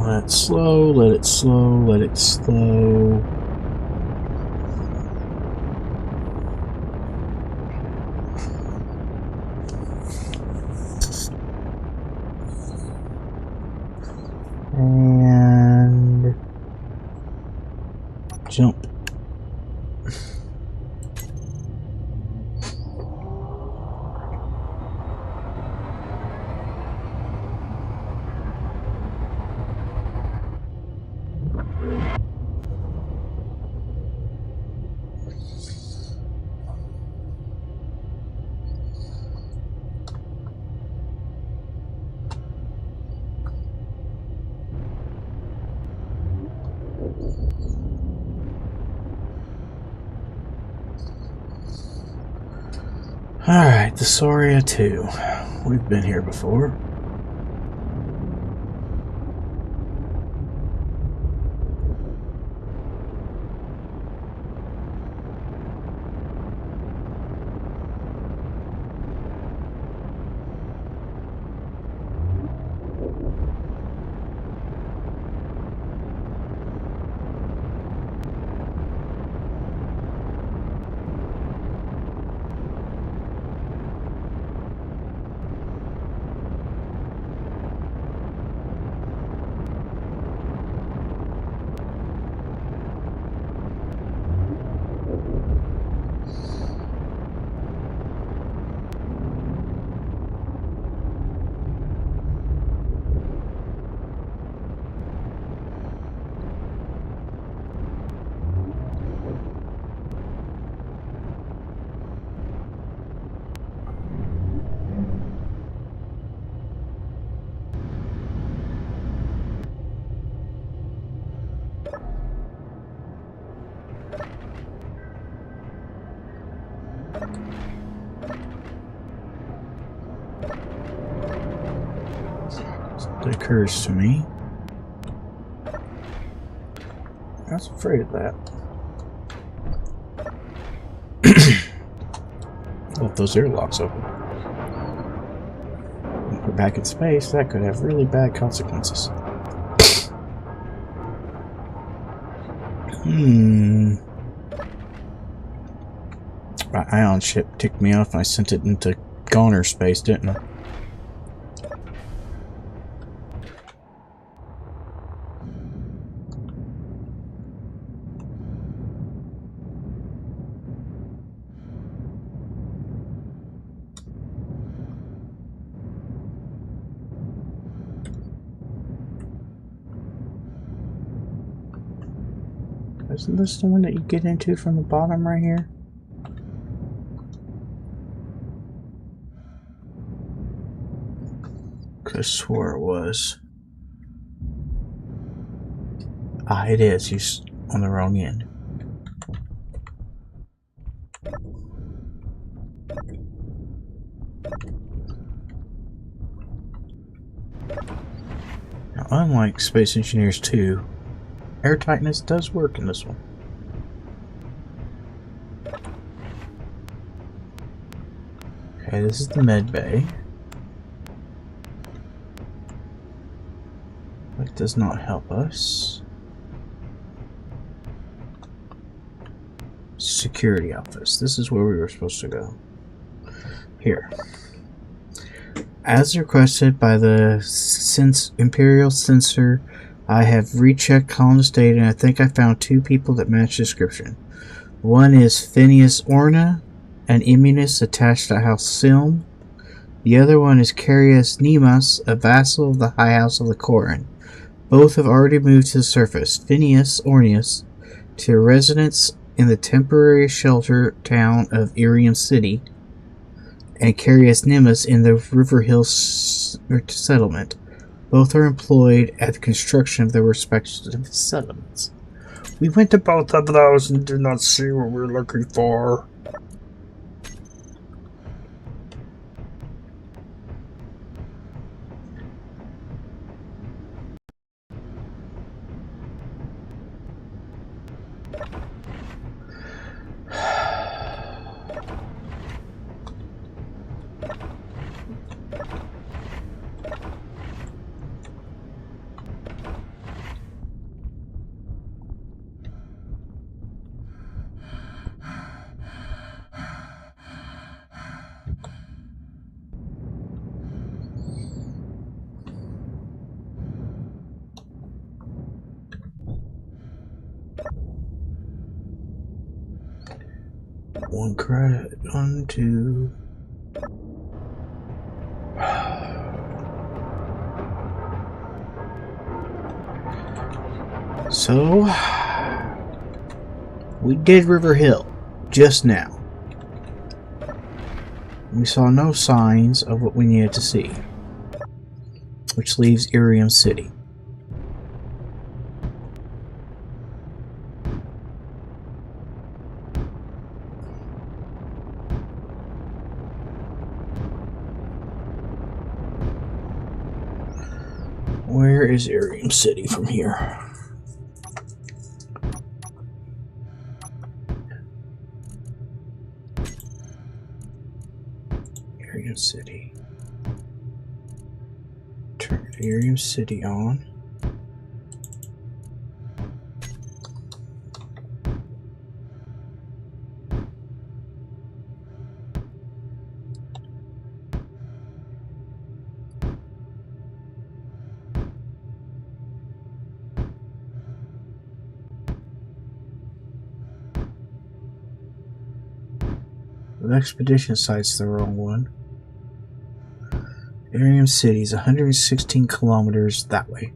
Let it slow, let it slow, let it slow. And jump. Alright, the Sarekh 2. We've been here before. That occurs to me. I was afraid of that. Well, if those airlocks open. If we're back in space, that could have really bad consequences. My ion ship ticked me off and I sent it into goner space, didn't I? Isn't this the one that you get into from the bottom right here? Could have swore it was. Ah, it is. You're on the wrong end. Now, unlike Space Engineers 2, air tightness does work in this one. Okay, this is the med bay. That does not help us. Security office. This is where we were supposed to go. Here. As requested by the Imperial Censor, I have rechecked colonist data and I think I found 2 people that match description. One is Phineas Orna, an immunist attached to House Silm. The other one is Carius Nemas, a vassal of the High House of the Corin. Both have already moved to the surface. Phineas Ornius to a residence in the temporary shelter town of Ieram City, and Carius Nemas in the River Hill settlement. Both are employed at the construction of their respective settlements. We went to both of those and did not see what we were looking for. One credit, 1, 2. So, we did River Hill just now. We saw no signs of what we needed to see, which leaves Ieram City. Where is Ieram City from here? Ieram City. Turn Ieram City on. The expedition site's the wrong one. Ieram City is 116 kilometers that way.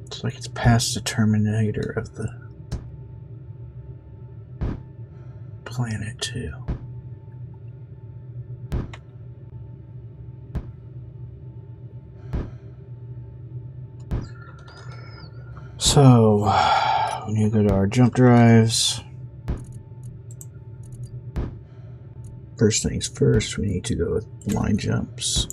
It's like it's past the terminator of the planet too. So we need to go to our jump drives. First things first, we need to go with blind jumps.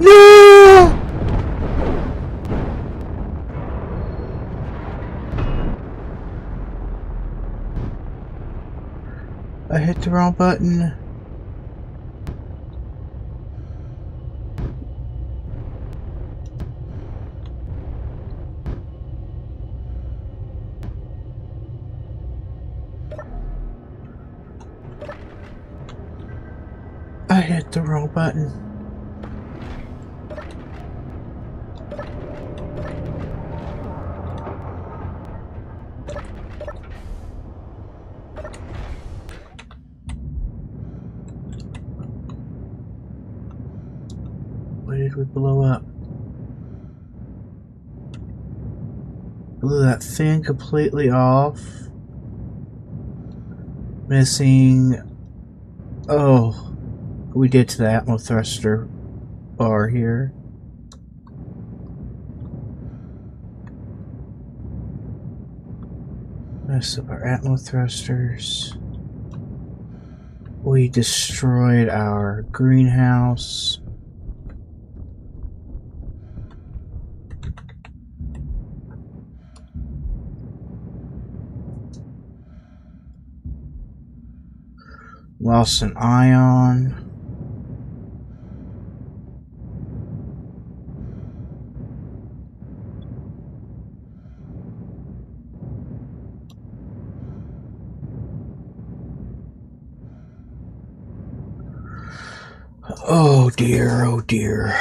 No! I hit the wrong button. I hit the wrong button. Why did we blow up? Blew that fan completely off. Missing Oh, we did to the Atmo thruster bar here. Messed up our Atmo thrusters. We destroyed our greenhouse. Lost an ion. Oh dear, oh dear.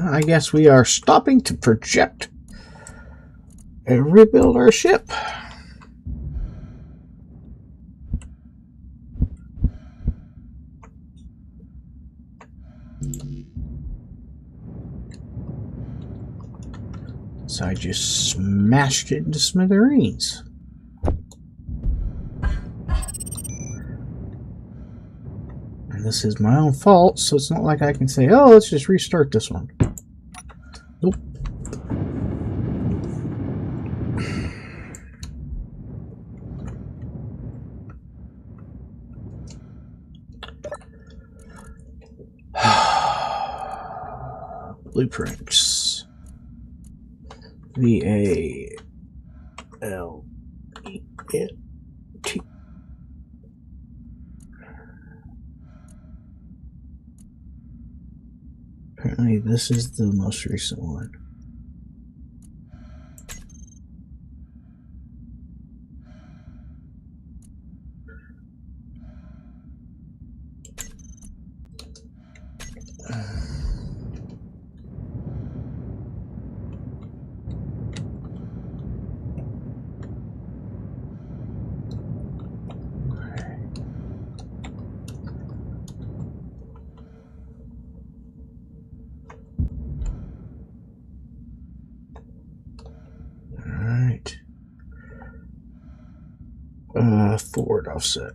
I guess we are stopping to project and rebuild our ship. So I just smashed it into smithereens. And this is my own fault, so it's not like I can say, oh, let's just restart this one. Nope. Blueprints. VALET. Apparently this is the most recent one. Forward offset.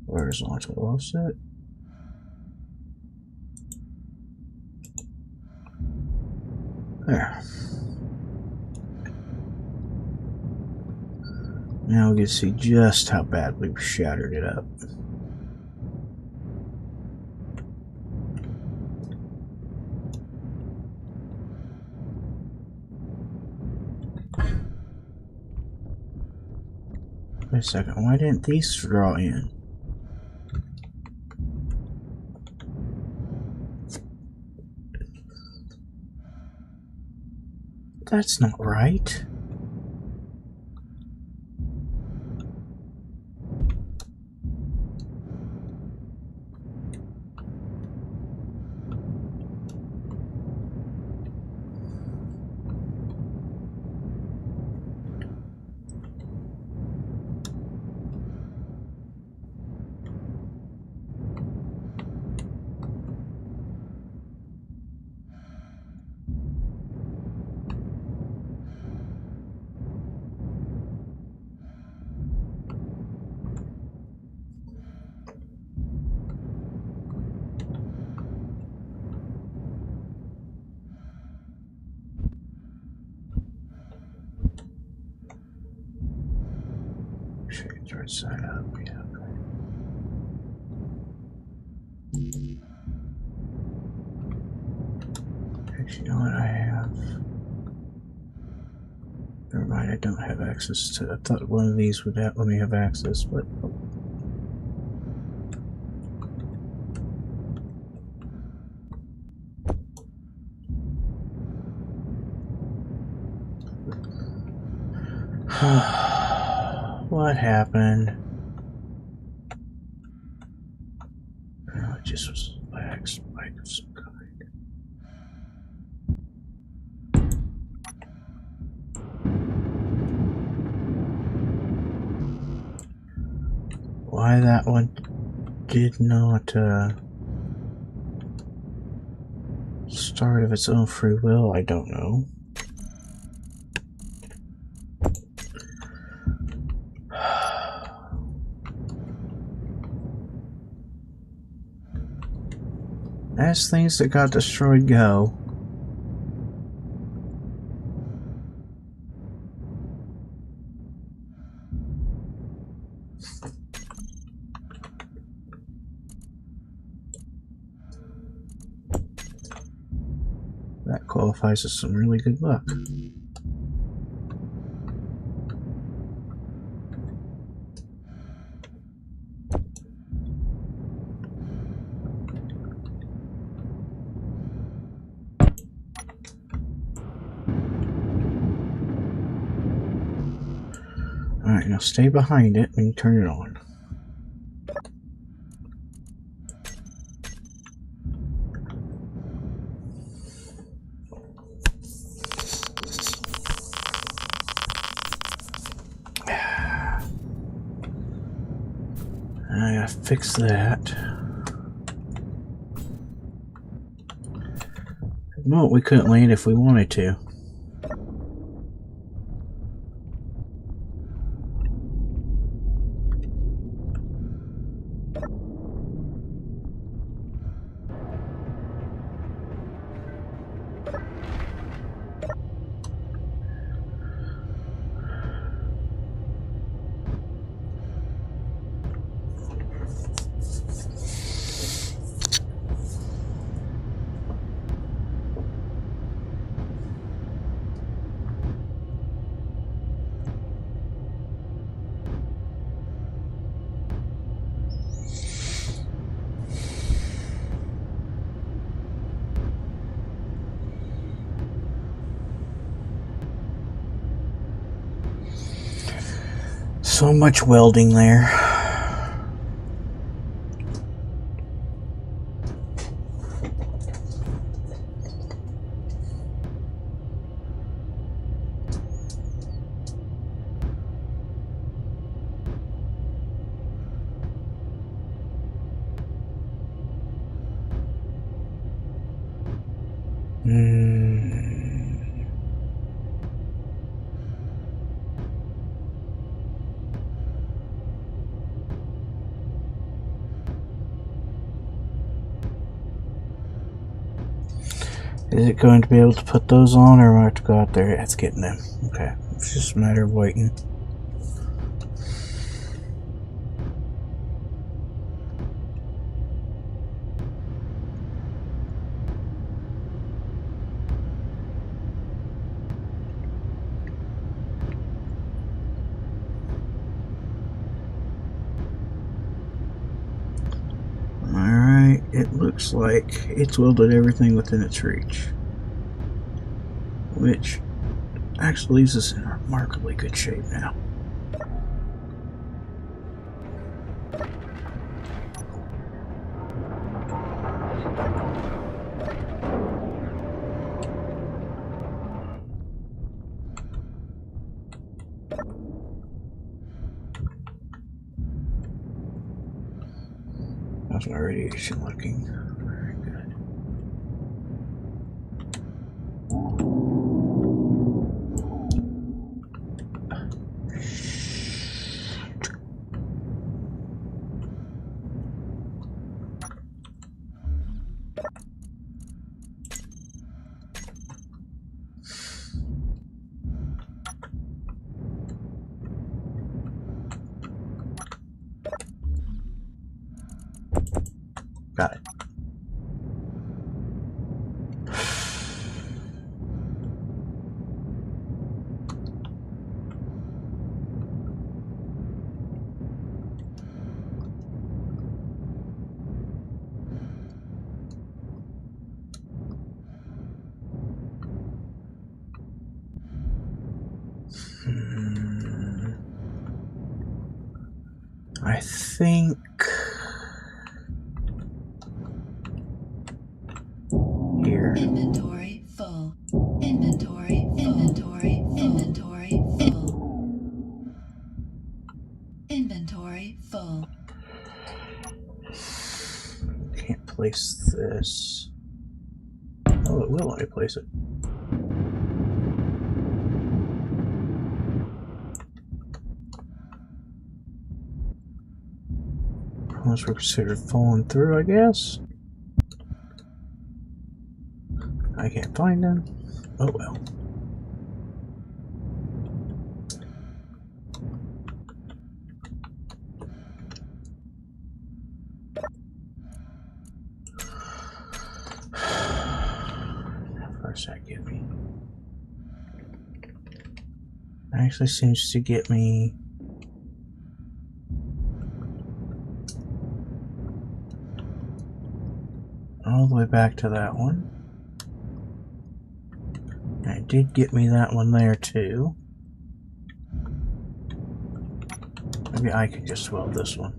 Horizontal offset. There. Now we can see just how badly we shattered it up. Wait a second, why didn't these draw in? That's not right. Shades right side up, yeah. Actually, you know what I have? Never mind, I don't have access to. I thought one of these would let me have access, but. What happened? Oh, it just was a lag spike of some kind. Why that one did not start of its own free will, I don't know. As things that got destroyed go. That qualifies as some really good luck. Alright, now stay behind it when you turn it on. I gotta fix that. No, we couldn't land if we wanted to. So much welding there. Is it going to be able to put those on, or am I have to go out there? It's getting them. Okay. It's just a matter of waiting. Alright, it looks like it's welded everything within its reach, which actually leaves us in remarkably good shape now. How's my radiation looking? Very good. Got it. I think here. Inventory full. Inventory full. Inventory full. place this? Oh, it will let me place it. Unless we're considered falling through, I guess. I can't find them. Oh well. How far does that get me? Actually seems to get me all the way back to that one. And it did get me that one there too. Maybe I could just weld this one.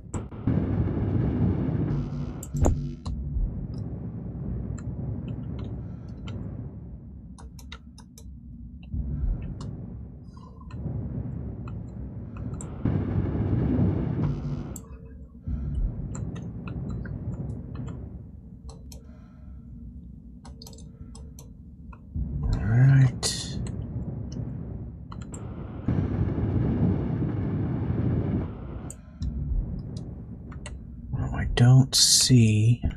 Don't see. I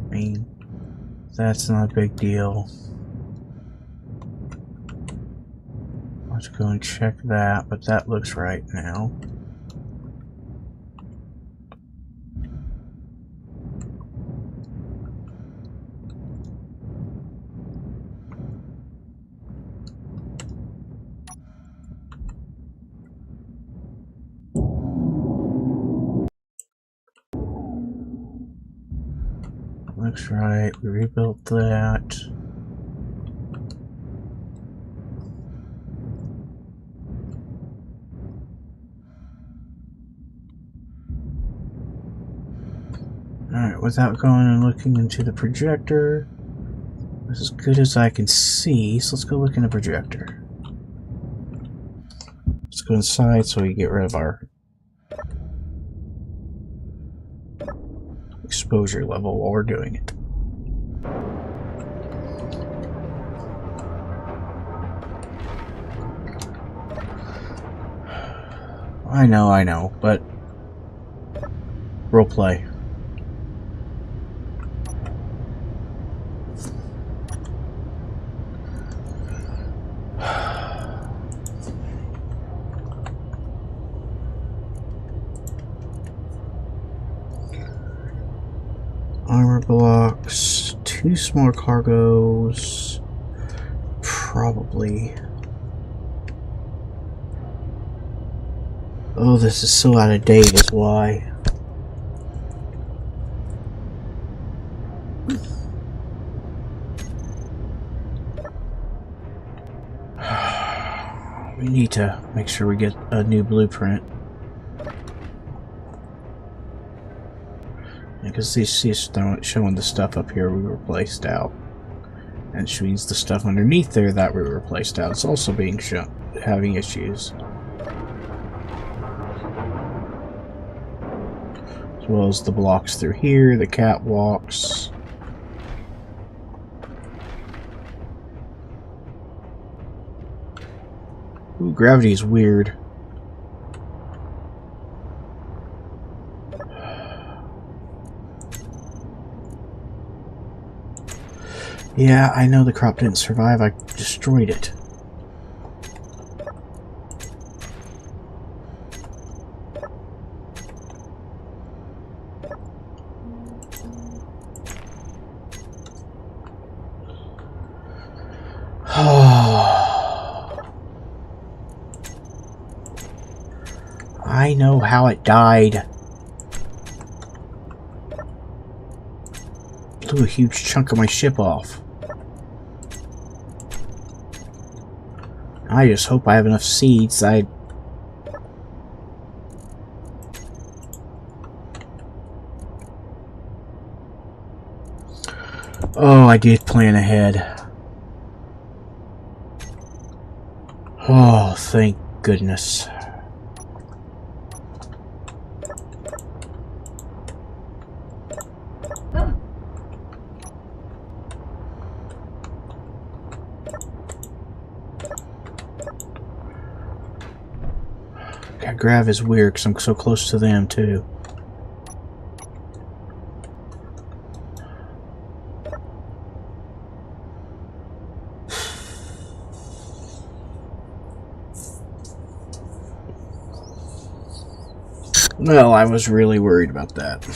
mean, that's not a big deal. Let's go and check that, but that looks right now. Looks right. We rebuilt that. Alright, without going and looking into the projector, that's as good as I can see, so let's go look in the projector. Let's go inside so we get rid of our exposure level while we're doing it. I know, but roleplay. Armor blocks, 2 small cargoes, probably. Oh, this is so out of date is why. We need to make sure we get a new blueprint. Because these showing the stuff up here we replaced out. And which means the stuff underneath there that we replaced out is also being shown, having issues. As well as the blocks through here, the catwalks. Ooh, gravity is weird. Yeah, I know the crop didn't survive. I destroyed it. I know how it died. Blew a huge chunk of my ship off. I just hope I have enough seeds. Oh, I did plan ahead. Oh, thank goodness. Yeah, grav is weird because I'm so close to them too. Well, I was really worried about that.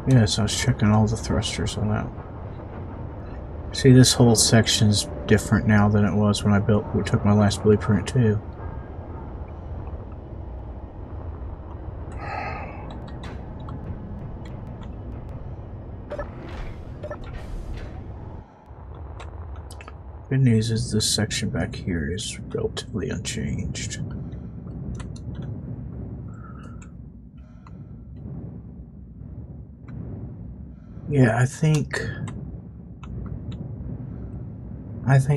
Yes, I was checking all the thrusters on that. See, this whole section's different now than it was when I took my last blueprint too. Good news is this section back here is relatively unchanged. Yeah, I think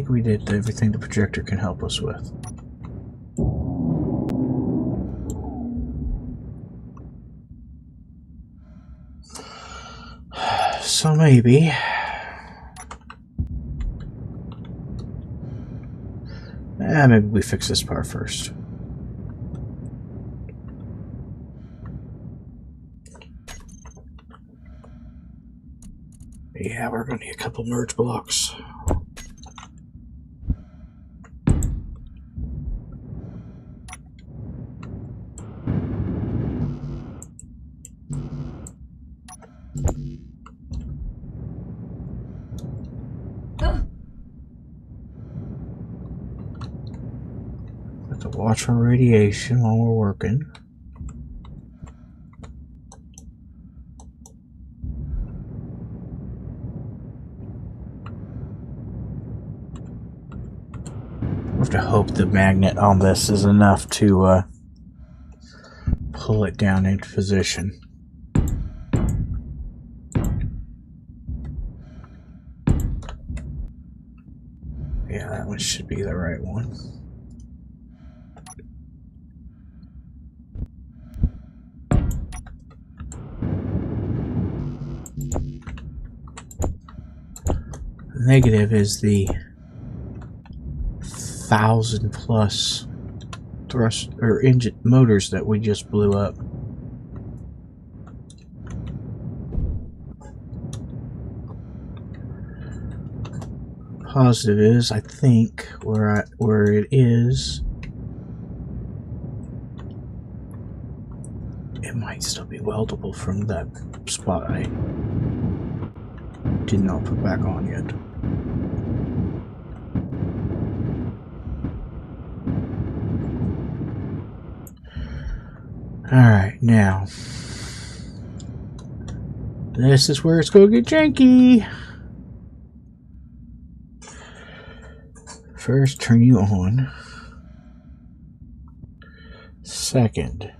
we did everything the projector can help us with. So maybe we fix this part first. Yeah, we're going to need a couple merge blocks. Have to watch our radiation while we're working. I have to hope the magnet on this is enough to pull it down into position. Yeah, that one should be the right one. The negative is the 1,000+ thrust or engine motors that we just blew up. Positive is, I think, where it is, it might still be weldable from that spot I did not put back on yet. Alright, now this is where it's gonna get janky. First, turn you on. Second,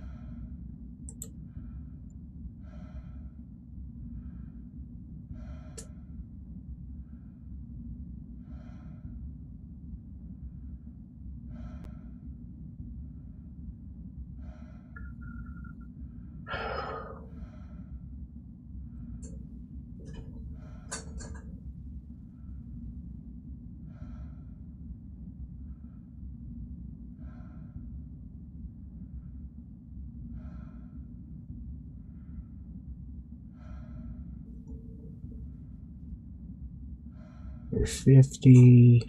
there's 50,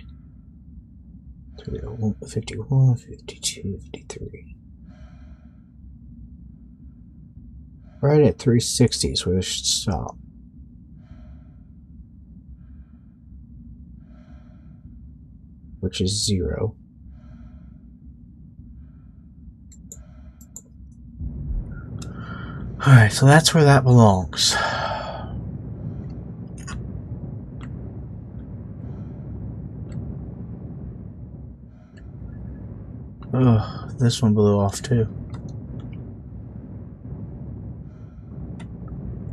51, 52, 53. Right at 360 is where we should stop. Which is 0. Alright, so that's where that belongs. Ugh, this one blew off too.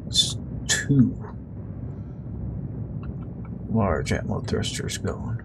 It's 2 large atmo thrusters going.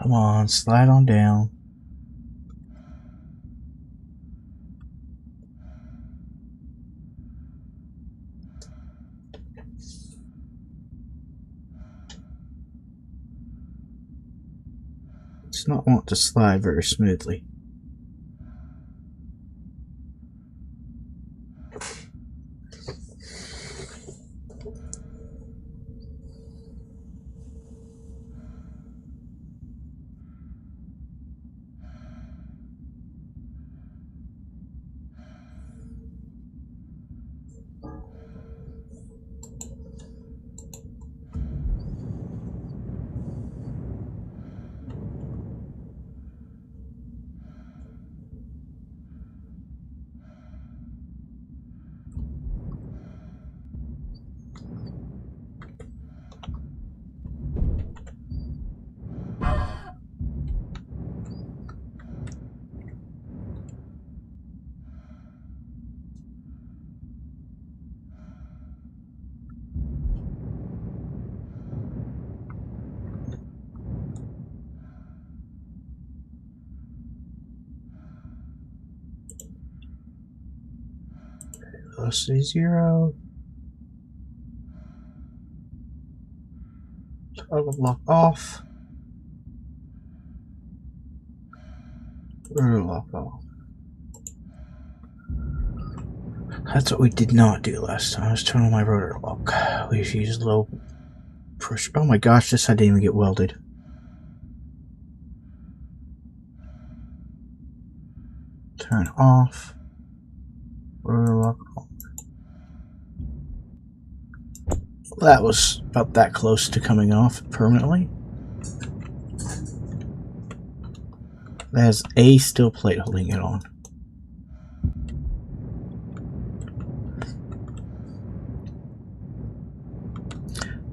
Come on, slide on down. It's not want to slide very smoothly. Velocity 0. Toggle lock off. Rotor lock off. That's what we did not do last time. Let's turn on my rotor lock. We've used low pressure. Oh my gosh, this side didn't even get welded. Turn off. Rotor lock off. That was about that close to coming off permanently. That has a steel plate holding it on.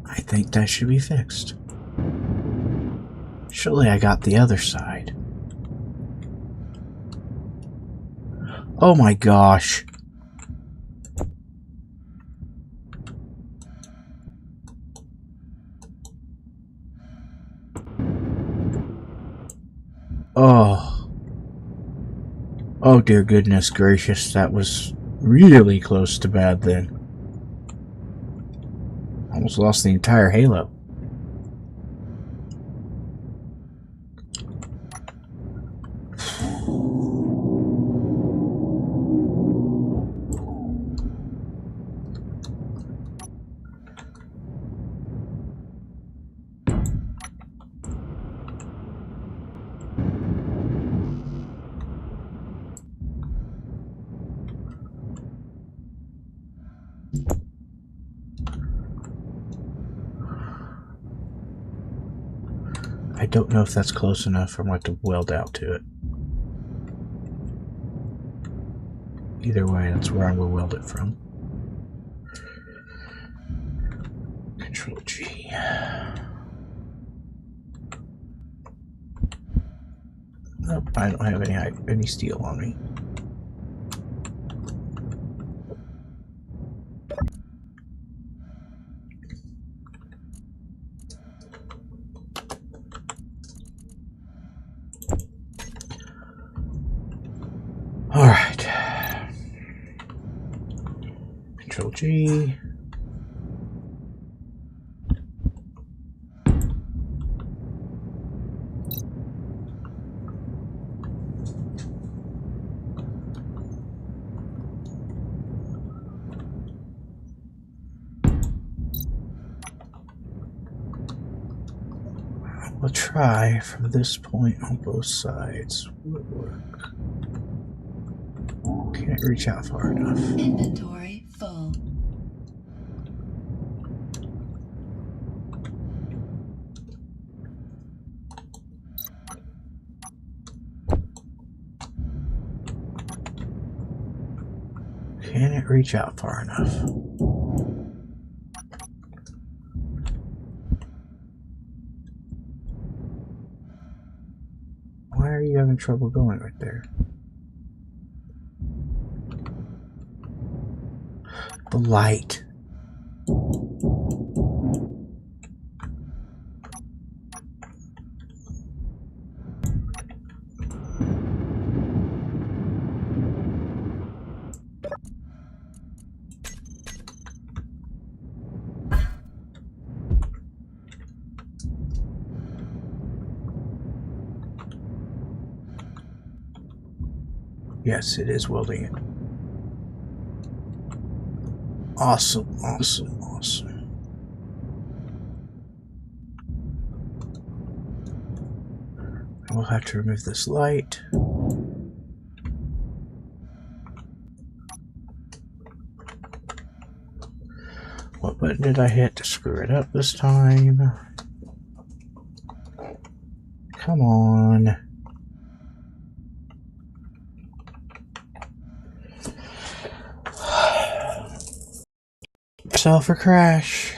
I think that should be fixed. Surely I got the other side. Oh my gosh. Oh. Oh dear goodness gracious, that was really close to bad then. Almost lost the entire halo. I don't know if that's close enough for me to weld out to it. Either way, that's where I will weld it from. Control G. Nope, I don't have any steel on me. Alright. Control G. try from this point on both sides would work. Can't reach out far enough. Inventory full. Can it reach out far enough? Why are you having trouble going right there? The light. Yes, it is welding it. Awesome, awesome, awesome. I will have to remove this light. What button did I hit to screw it up this time? Come on. Yourself a crash.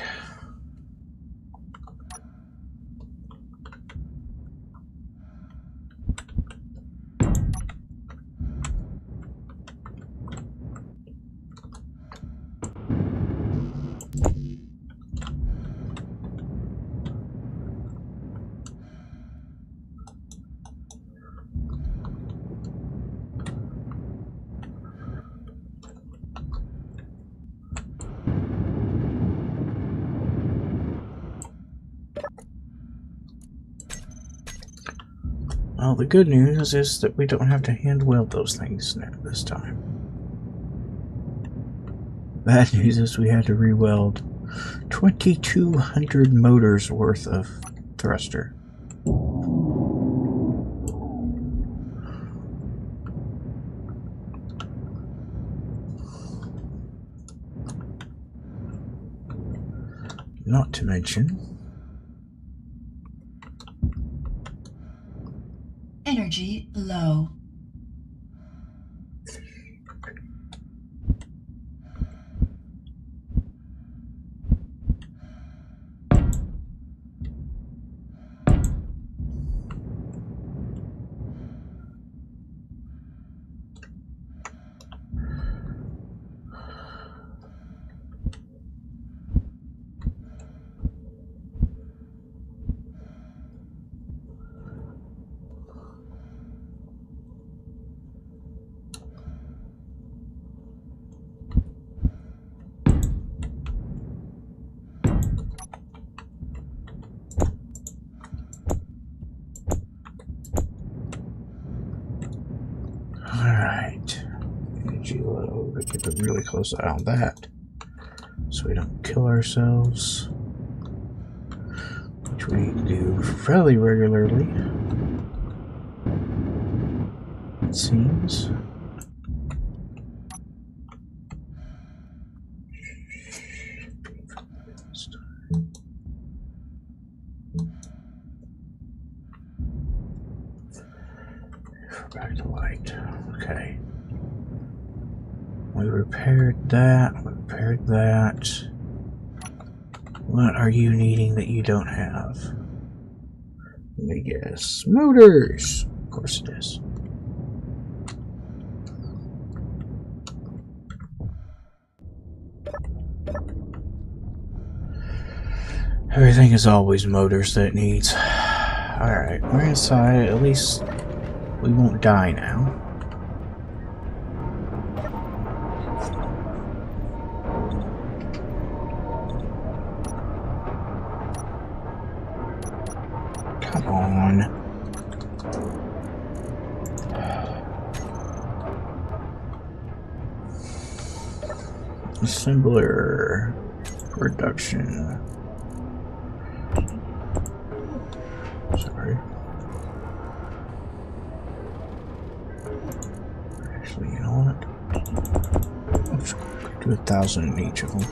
Well, the good news is that we don't have to hand weld those things now this time. Bad news is we had to re-weld 2,200 motors worth of thruster. Not to mention Energy low. Alright. Energy low. We keep a really close eye on that so we don't kill ourselves, which we do fairly regularly, it seems. Back to light. Okay. We repaired that. We repaired that. What are you needing that you don't have? Let me guess. Motors! Of course it is. Everything is always motors that it needs. Alright, we're inside. At least we won't die now. Come on. Assembler. Production. Sorry. Actually, you know what? Let's do 1,000 in each of them.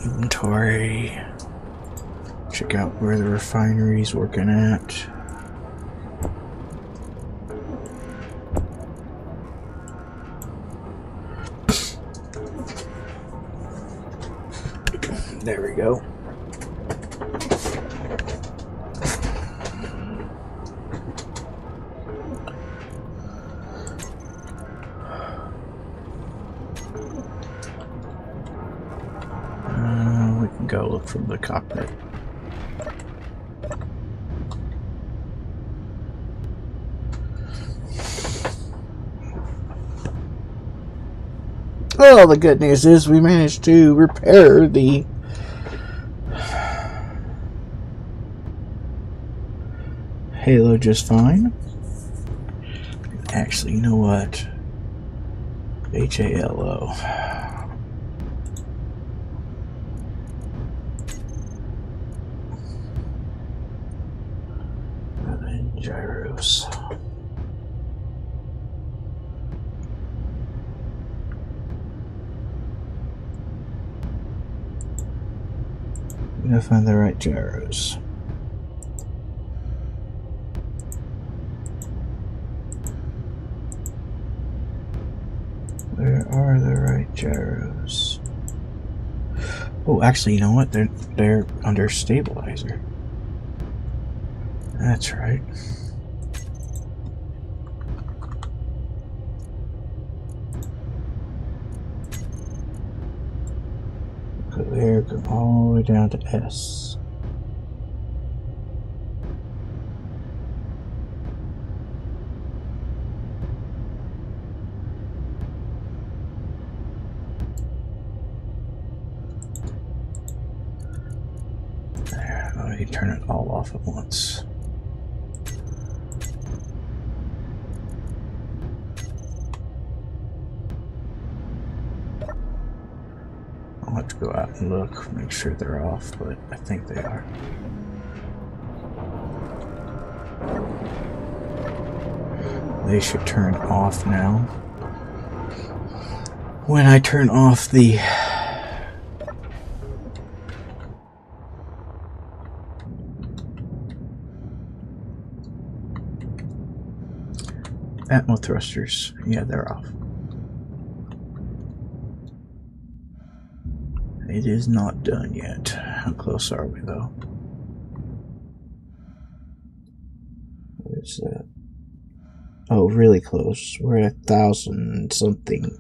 Inventory. Check out where the refinery's working at. There we go. We can go look from the cockpit. Well, the good news is we managed to repair the Halo just fine. Actually, you know what? HALO. And gyros. I'm gonna find the right gyros. Where are the right gyros? Oh, actually, you know what? They're under stabilizer. That's right. Go there, go all the way down to S. There, let me turn it all off at once. I'll have to go out and look, make sure they're off, but I think they are. They should turn off now. When I turn off the Atmo thrusters, yeah, they're off. It is not done yet. How close are we, though? Where's that? Oh, really close. We're at 1,000 something.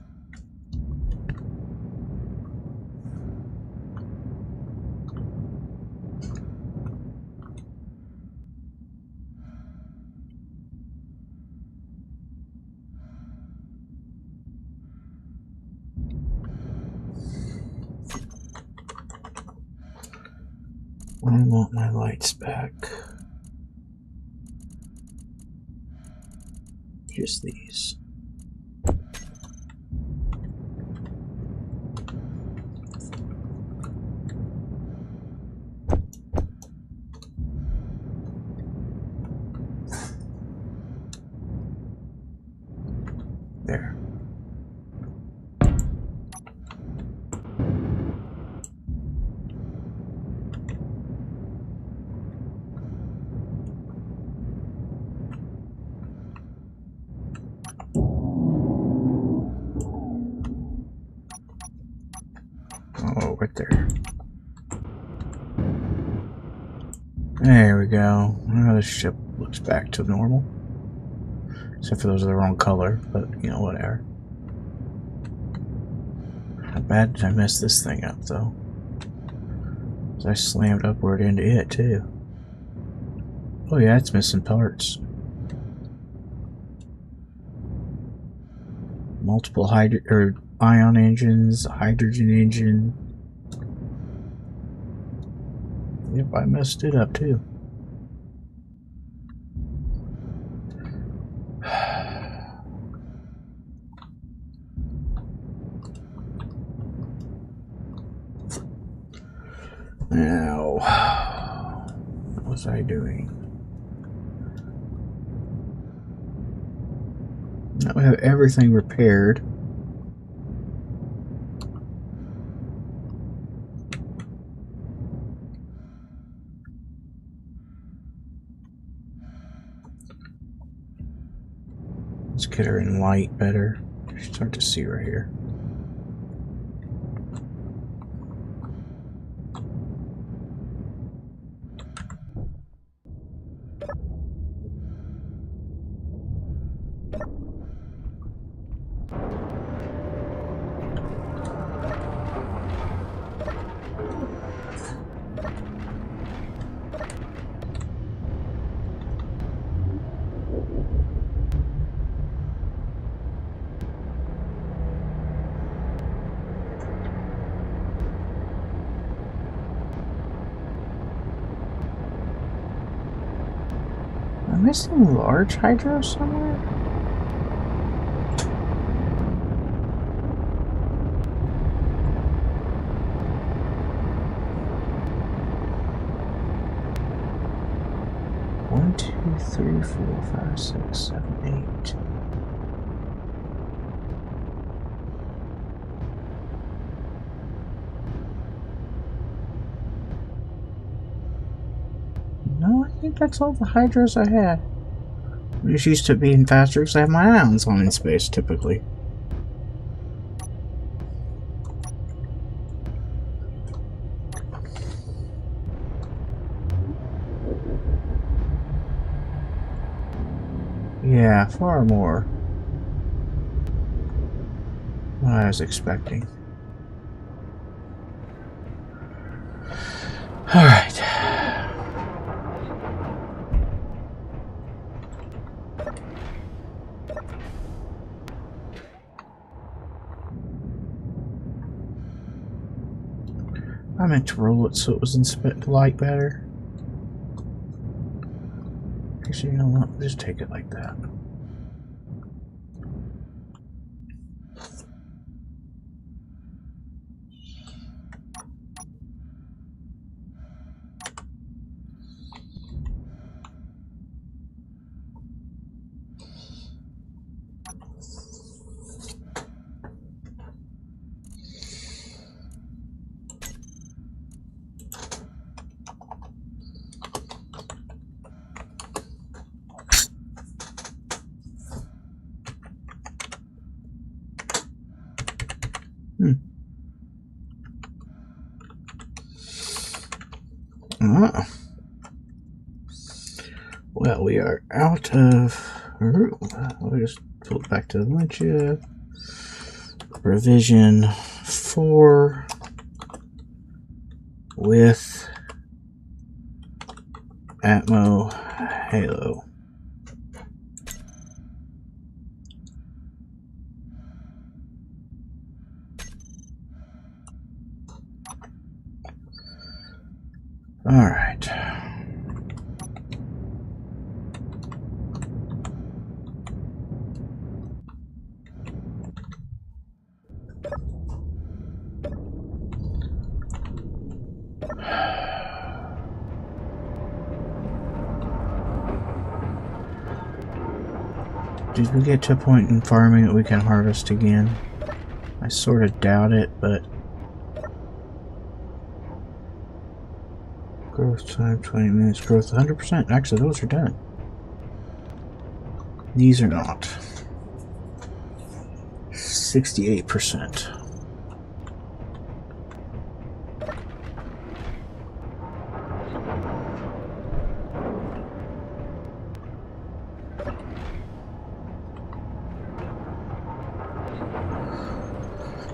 I want my lights back. Just these. There. Oh, right there. There we go. Now the ship looks back to normal. Except for those are the wrong color, but you know, whatever. How bad did I mess this thing up, though? I slammed upward into it, too. Oh yeah, it's missing parts. Multiple ion engines, hydrogen engine. Yep, I messed it up too. Now, what was I doing? Now we have everything repaired. Let's get her in light better. Start to see right here. Am I seeing large hydro somewhere? One, two, three, four, five, six, seven, eight. No, I think that's all the hydros I had. I'm just used to it being faster because I have my islands on in space typically. Yeah, far more than I was expecting. Alright. I meant to roll it so it was in light better. Actually, you know what? Just take it like that. Ah. Well, we are out of room. We'll just pull it back to Valentia. Revision 4 with Atmo Halo. All right. Did we get to a point in farming that we can harvest again? I sort of doubt it, but... Growth time, 20 minutes. Growth, 100%. Actually, those are done. These are not. 68%.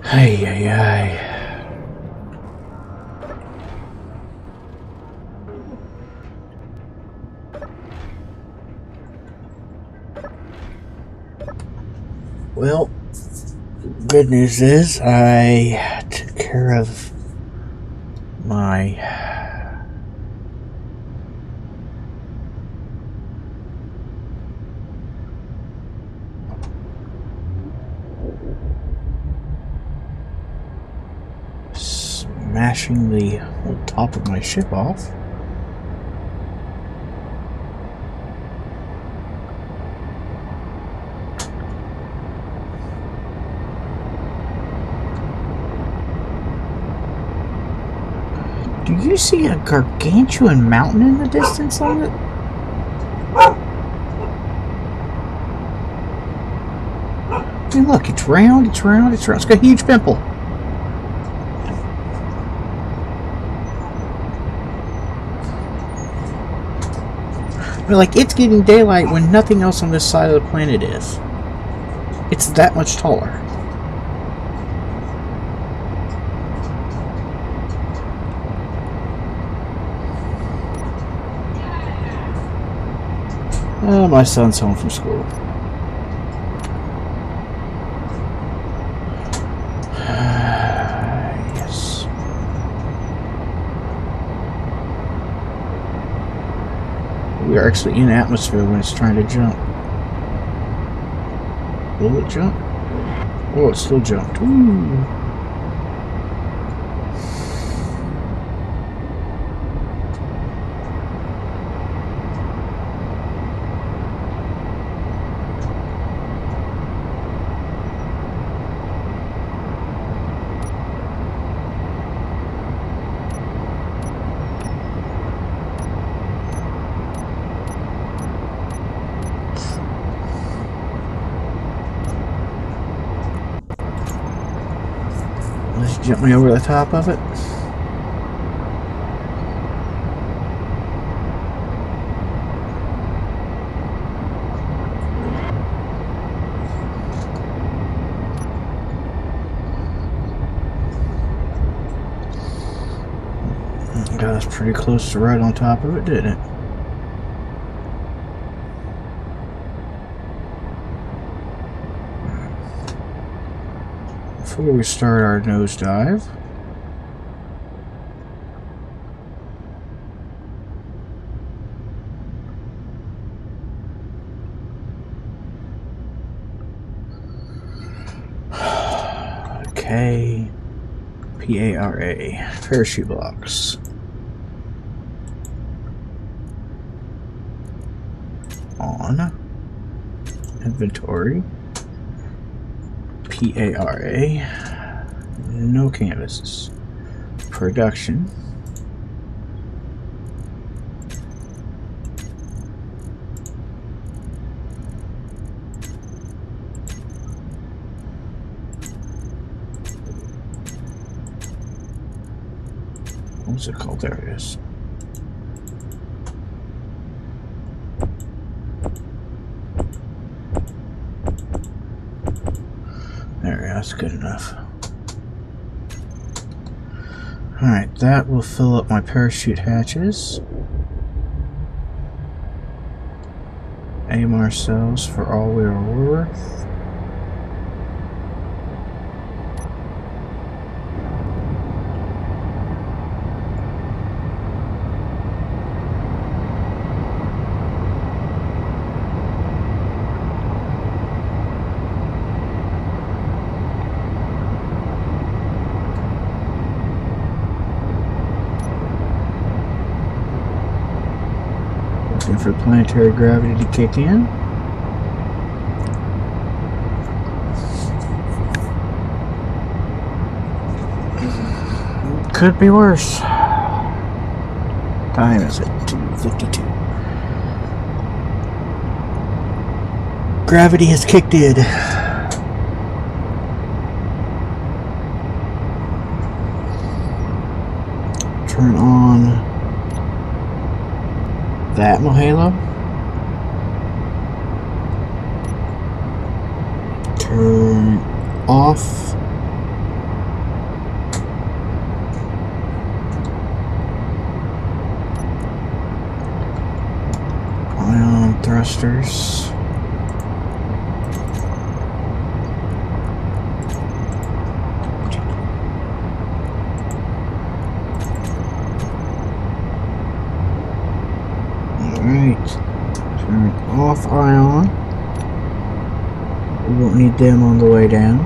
Ay, ay, ay. Well, good news is I took care of my mashing the whole top of my ship off. Do you see a gargantuan mountain in the distance on it? Hey, look, it's round, it's round, it's round. It's got a huge pimple. But, like, it's getting daylight when nothing else on this side of the planet is. It's that much taller. Oh, my son's home from school. Yes. We are actually in atmosphere when it's trying to jump. Will it jump? Oh, it still jumped. Ooh. Let's jump me over the top of it. Got us pretty close to right on top of it, didn't it? Before we start our nosedive, okay, P-A-R-A, parachute blocks. On inventory, P-A-R-A, no canvases. Production, what's it called? There it is. There we go, that's good enough. Alright, that will fill up my parachute hatches. Aim ourselves for all we are worth. For planetary gravity to kick in. Could be worse. Time is at 2:52. Gravity has kicked in. Turn on that Halo. Turn off ion thrusters. Alright, turn off ion. We won't need them on the way down.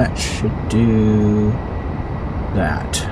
that should do that.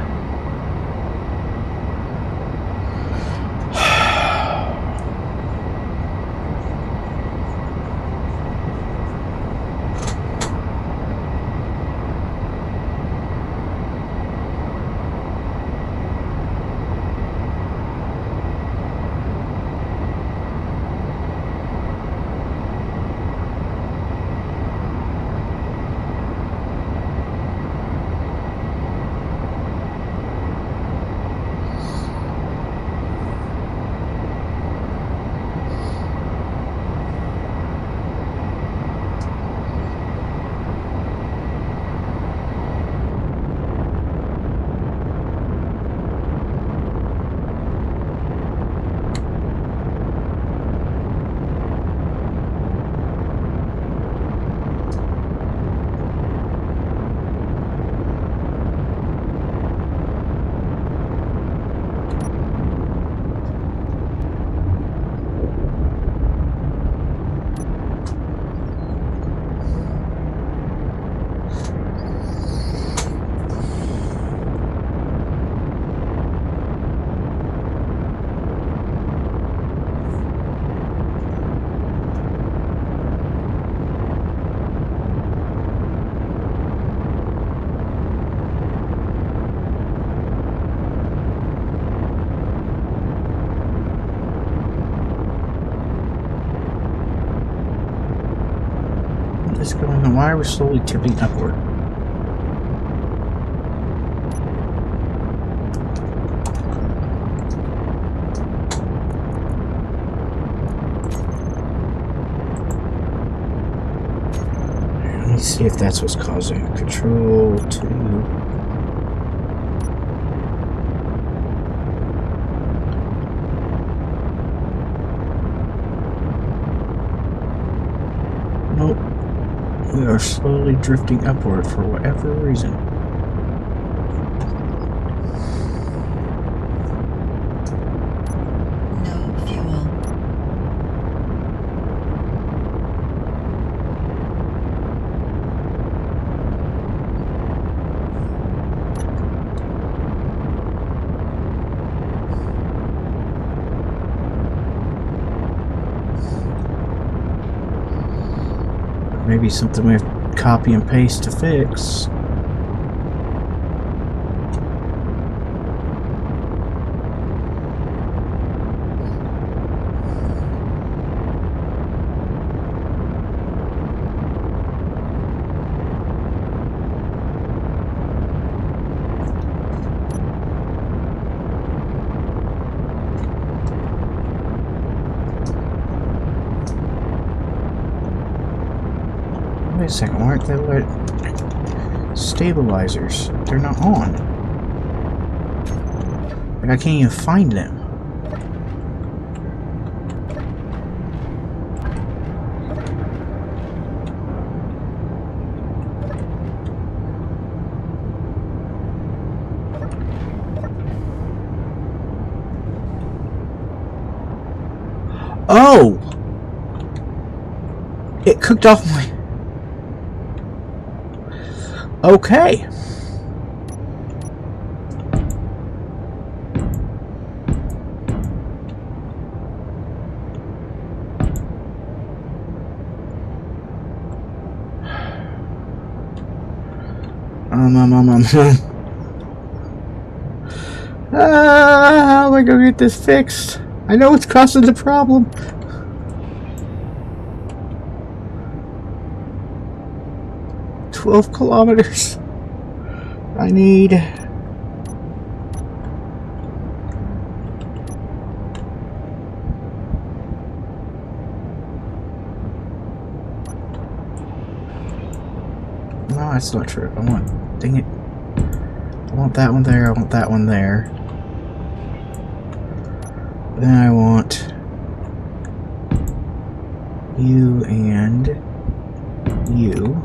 What's going on? Why are we slowly tipping upward? Let me see if that's what's causing it. Control 2. Nope. We are slowly drifting upward for whatever reason. No fuel. Maybe something we have to copy and paste to fix. Wait a second, why aren't they stabilizers? They're not on. Like, I can't even find them. Oh! It cooked off my... Okay. How am I gonna get this fixed? I know it's causing the problem. "12 kilometers. I need..." No, that's not true. I want... Dang it. I want that one there. I want that one there. Then I want you and you.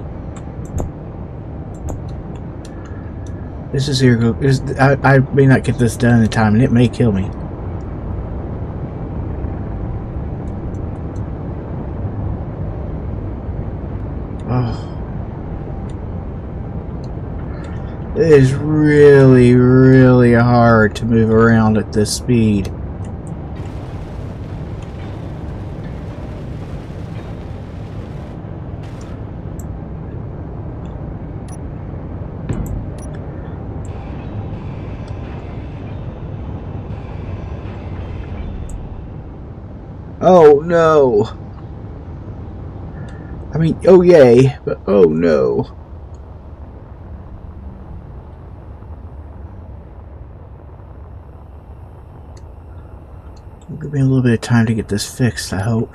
This is here. I may not get this done in time, and it may kill me. Oh. It is really, really hard to move around at this speed. Oh no! I mean, oh yay, but oh no. Give me a little bit of time to get this fixed, I hope.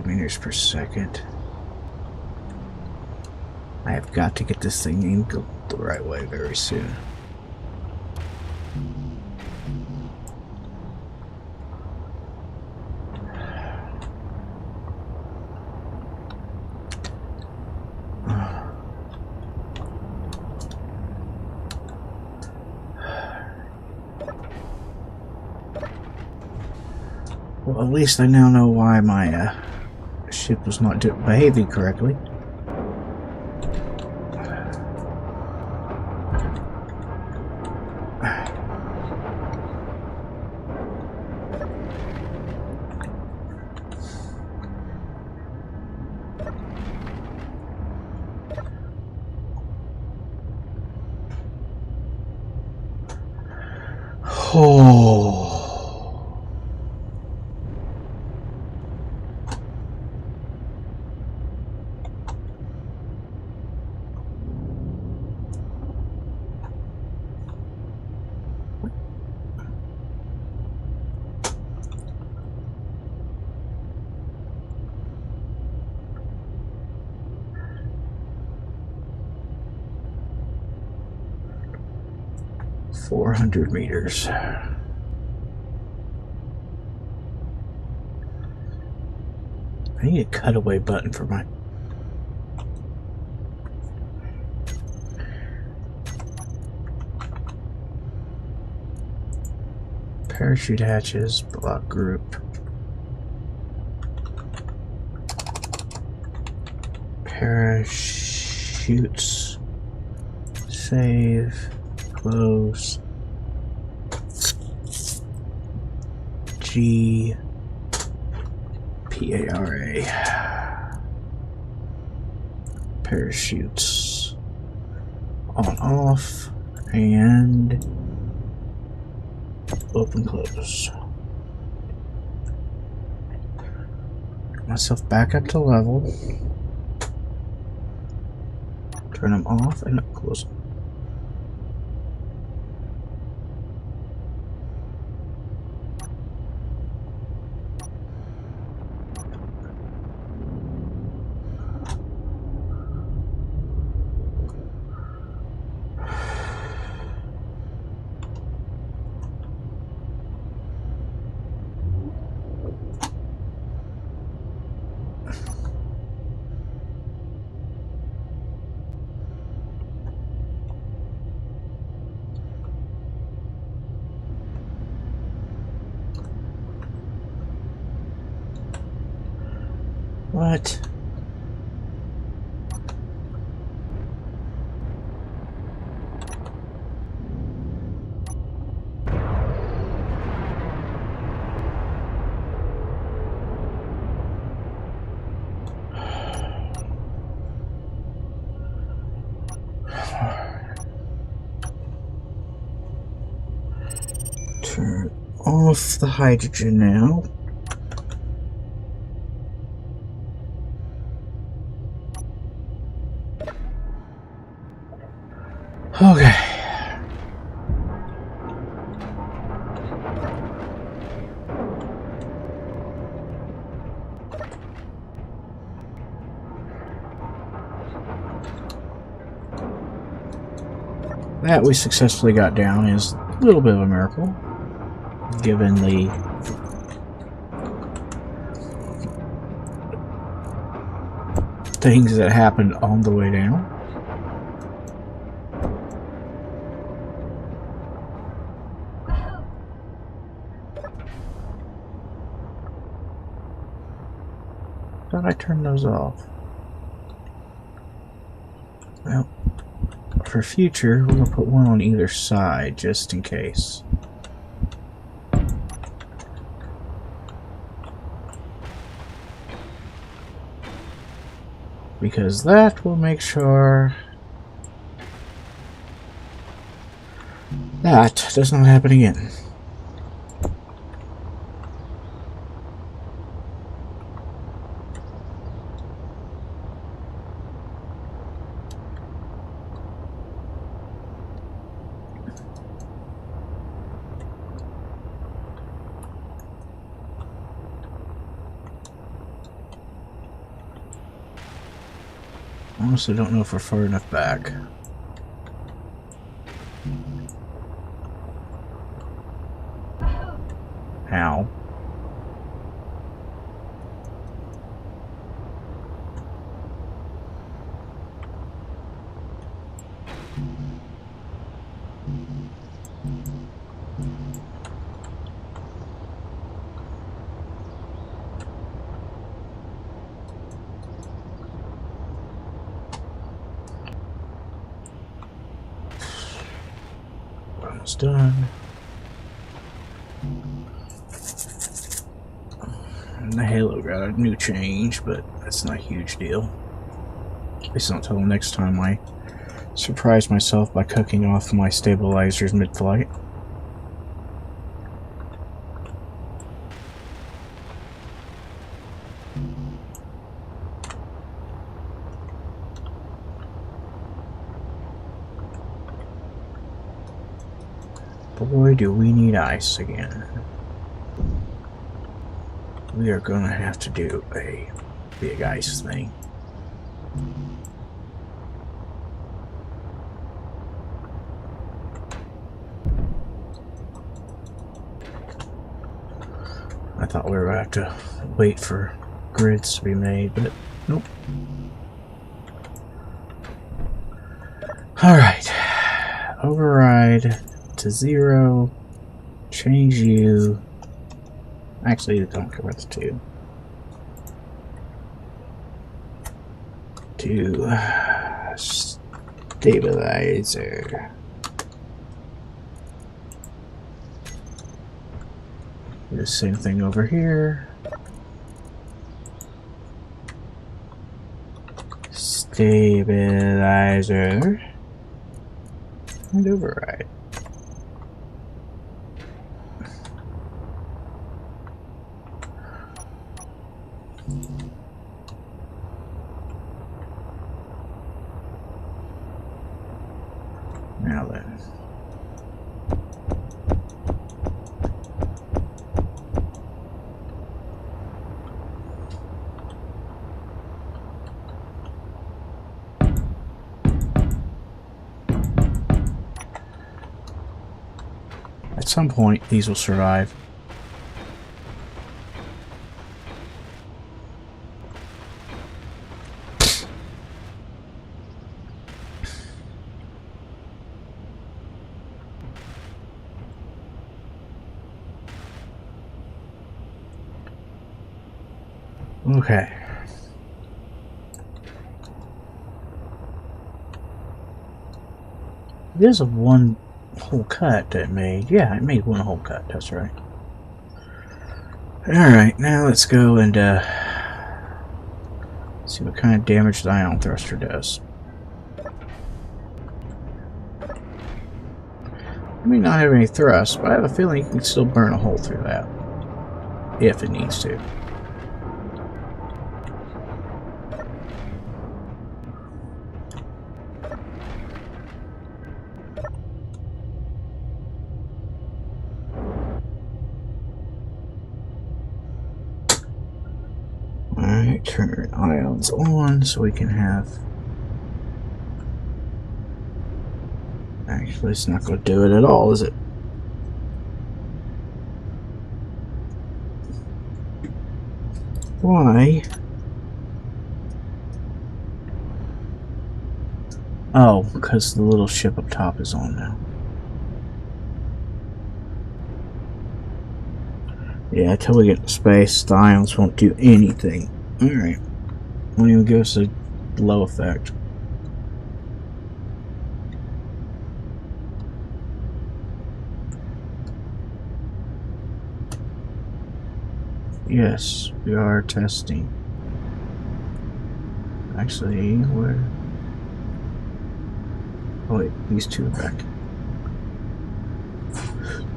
Meters per second. I have got to get this thing in the right way very soon. Well, at least I now know why my ship was not behaving correctly. Oh. $400. I need a cutaway button for my... Parachute hatches, block group. Parachutes. Save. Close. G. PARA. Parachutes. On off. And open close. Get myself back up to level. Turn them off and close them. What? Turn off the hydrogen now. Okay. That we successfully got down is a little bit of a miracle, given the things that happened on the way down. Thought I turned those off. Well, for future, we're going to put one on either side just in case. Because that will make sure that does not happen again. I honestly don't know if we're far enough back. How? Almost done. And the halo got a new change, but that's not a huge deal. At least not until next time I surprise myself by cooking off my stabilizers mid-flight. Boy, do we need ice again. We are going to have to do a big ice thing. I thought we were going to have to wait for grids to be made, but nope. Alright. Override to 0. Change you. Actually, don't care about the 2. To stabilizer. Do the same thing over here. Stabilizer. And override. Now then. At some point, these will survive. Okay. There's a one whole cut that it made. Yeah, it made one whole cut, that's right. Alright, now let's go and see what kind of damage the ion thruster does. It may not have any thrust, but I have a feeling you can still burn a hole through that. If it needs to. Alright, turn ions on so we can have... Actually, it's not going to do it at all, is it? Why Oh, because the little ship up top is on now. Yeah, until we get to space, the ions won't do anything. Alright. Won't even give us a low effect. Yes, we are testing. Actually, where? Oh wait, these two are back.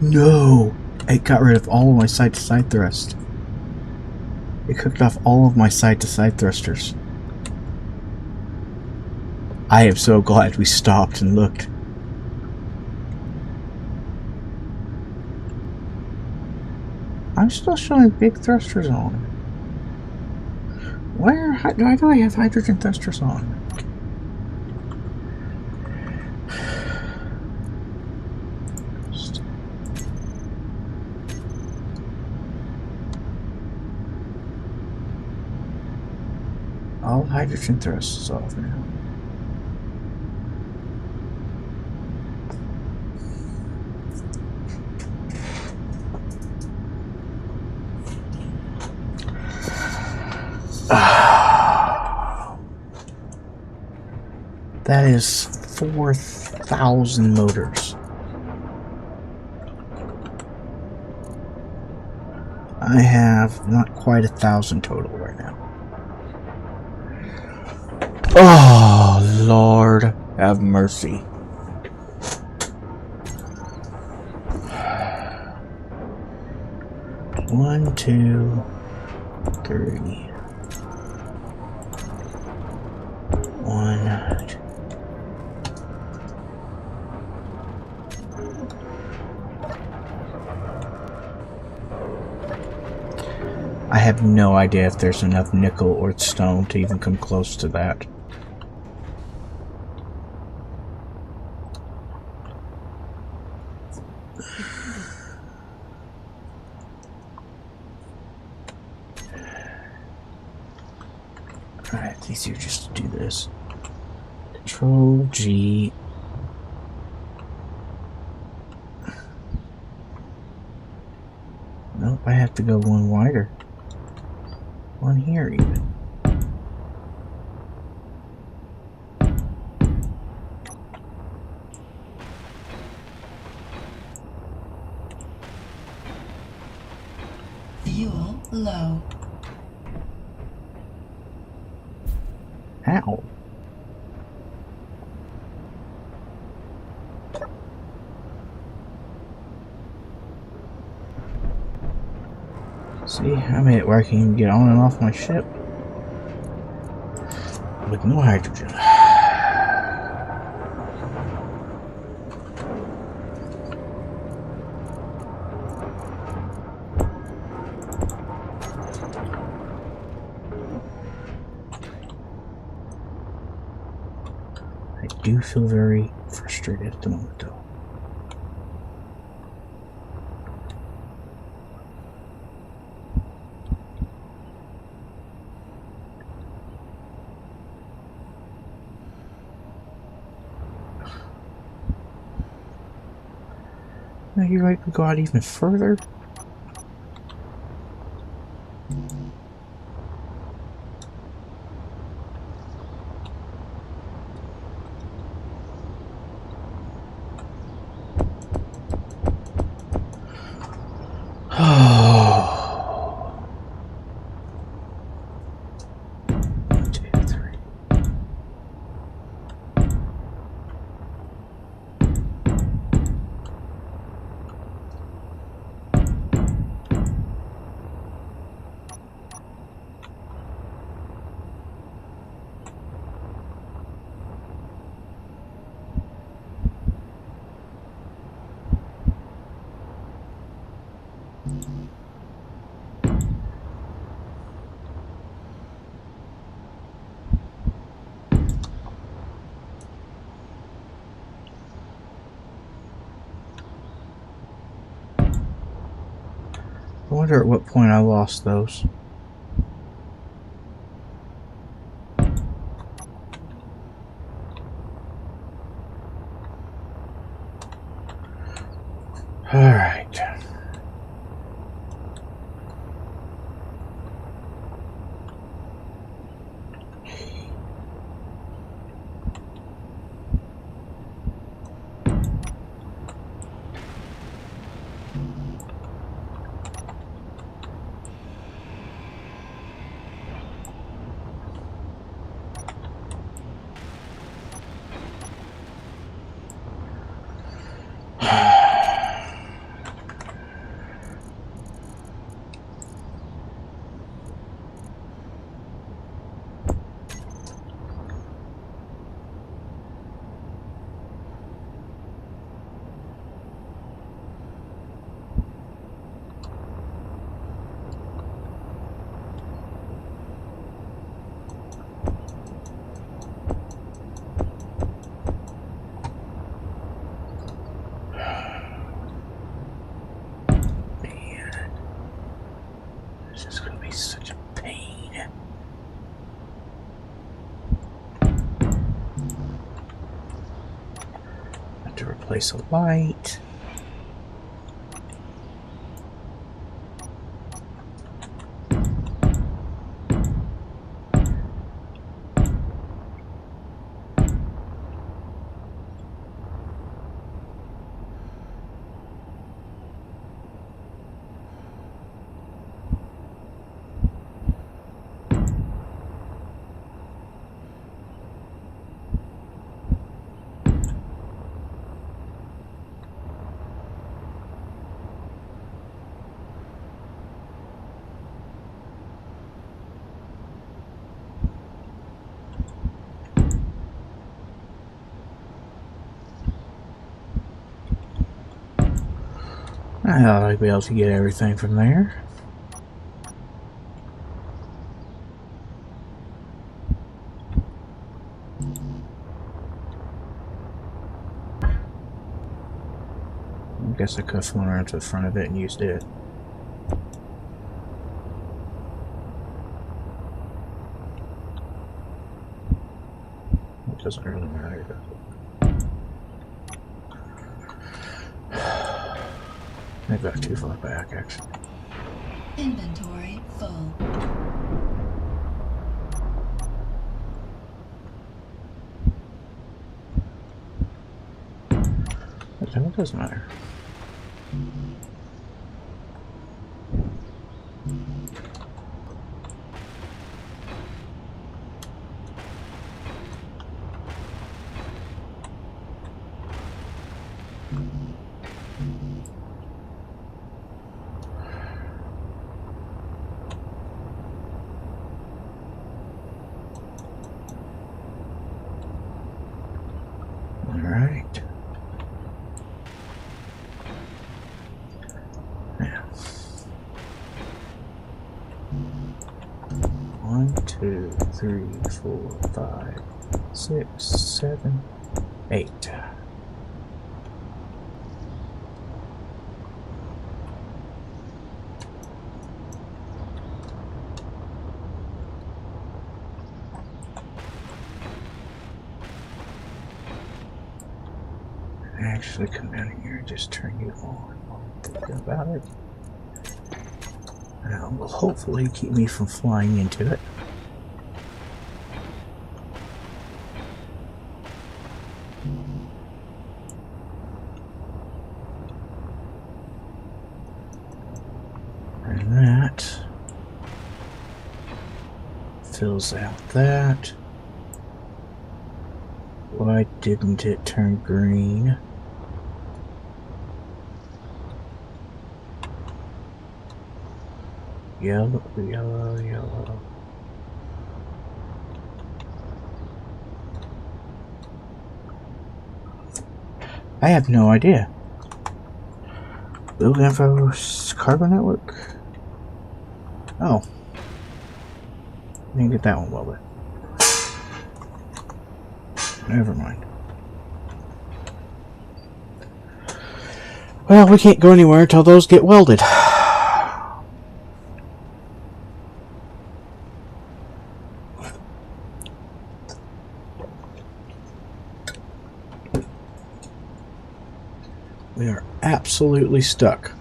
No! It got rid of all of my side-to-side thrust. It cooked off all of my side-to-side thrusters. I am so glad we stopped and looked. I'm still showing big thrusters on. Why do I have hydrogen thrusters on? All hydrogen thrusters off now. That is 4,000 motors. I have not quite 1,000 total right now. Oh, Lord, have mercy. One, two, three. One, two. I have no idea if there's enough nickel or stone to even come close to that. Alright, it's easier just to do this. Control G. Nope, I have to go one wider. One here even. Fuel low. Ow. See, I made it where I can get on and off my ship with no hydrogen. I do feel very frustrated at the moment, though. Now you're right to go out even further. One, two, three. I wonder at what point I lost those. Alright. This is going to be such a pain. Have to replace a light. I thought I'd be able to get everything from there. I guess I could have flown around to the front of it and used it. It doesn't really matter, does it? I got too far back, actually. Inventory full. It doesn't matter. Alright. Now. 1, 2, 3, 4, 5, 6, 7, 8. Actually come down here and just turn you on while I'm thinking about it. That will hopefully keep me from flying into it. And that fills out that. Why didn't it turn green? Yellow, yellow, yellow. I have no idea. Build info, carbon network. Oh. Didn't get that one welded. Never mind. Well, we can't go anywhere until those get welded. We are absolutely stuck.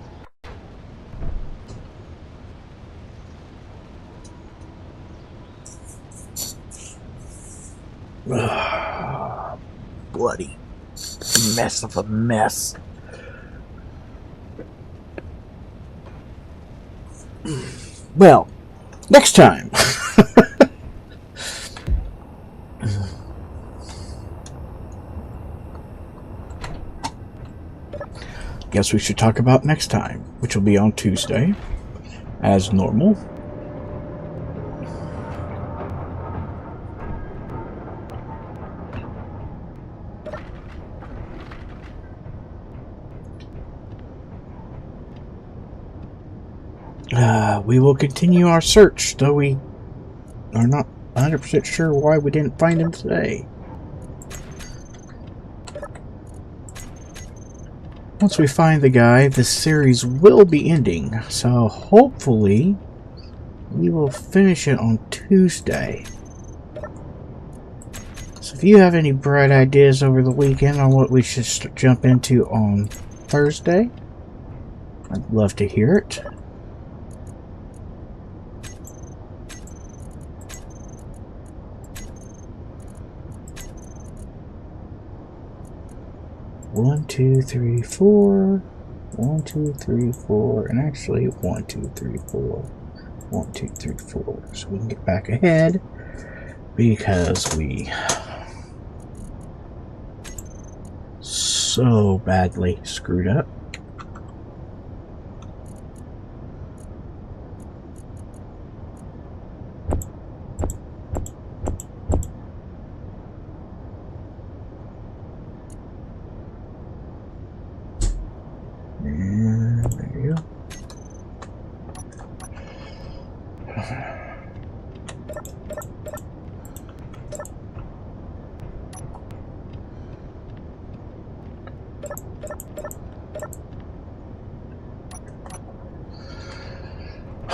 Ugh, bloody mess of a mess. Well, next time. Guess we should talk about next time, which will be on Tuesday, as normal. We will continue our search, though we are not 100% sure why we didn't find him today. Once we find the guy, this series will be ending, so hopefully we will finish it on Tuesday. So if you have any bright ideas over the weekend on what we should jump into on Thursday, I'd love to hear it. One, two, three, four. 1, 2, 3, 4, and actually 1, 2, 3, 4. 1, 2, 3, 4. So we can get back ahead because we so badly screwed up. And there you go.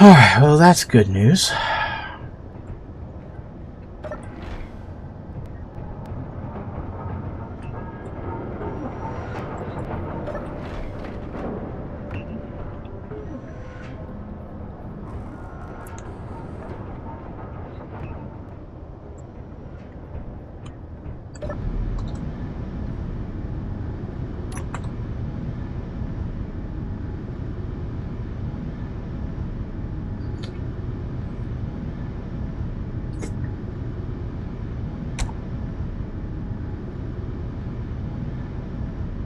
Alright, well that's good news.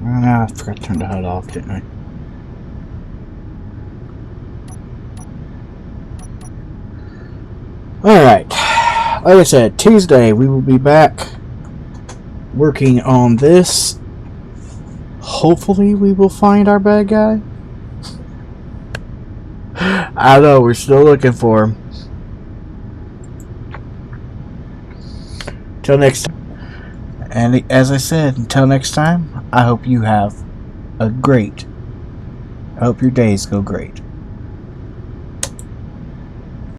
I forgot to turn the HUD off, didn't I? Alright. Like I said, Tuesday we will be back working on this. Hopefully we will find our bad guy. I don't know, we're still looking for him. Till next time. And as I said, until next time, I hope you have a great, I hope your days go great.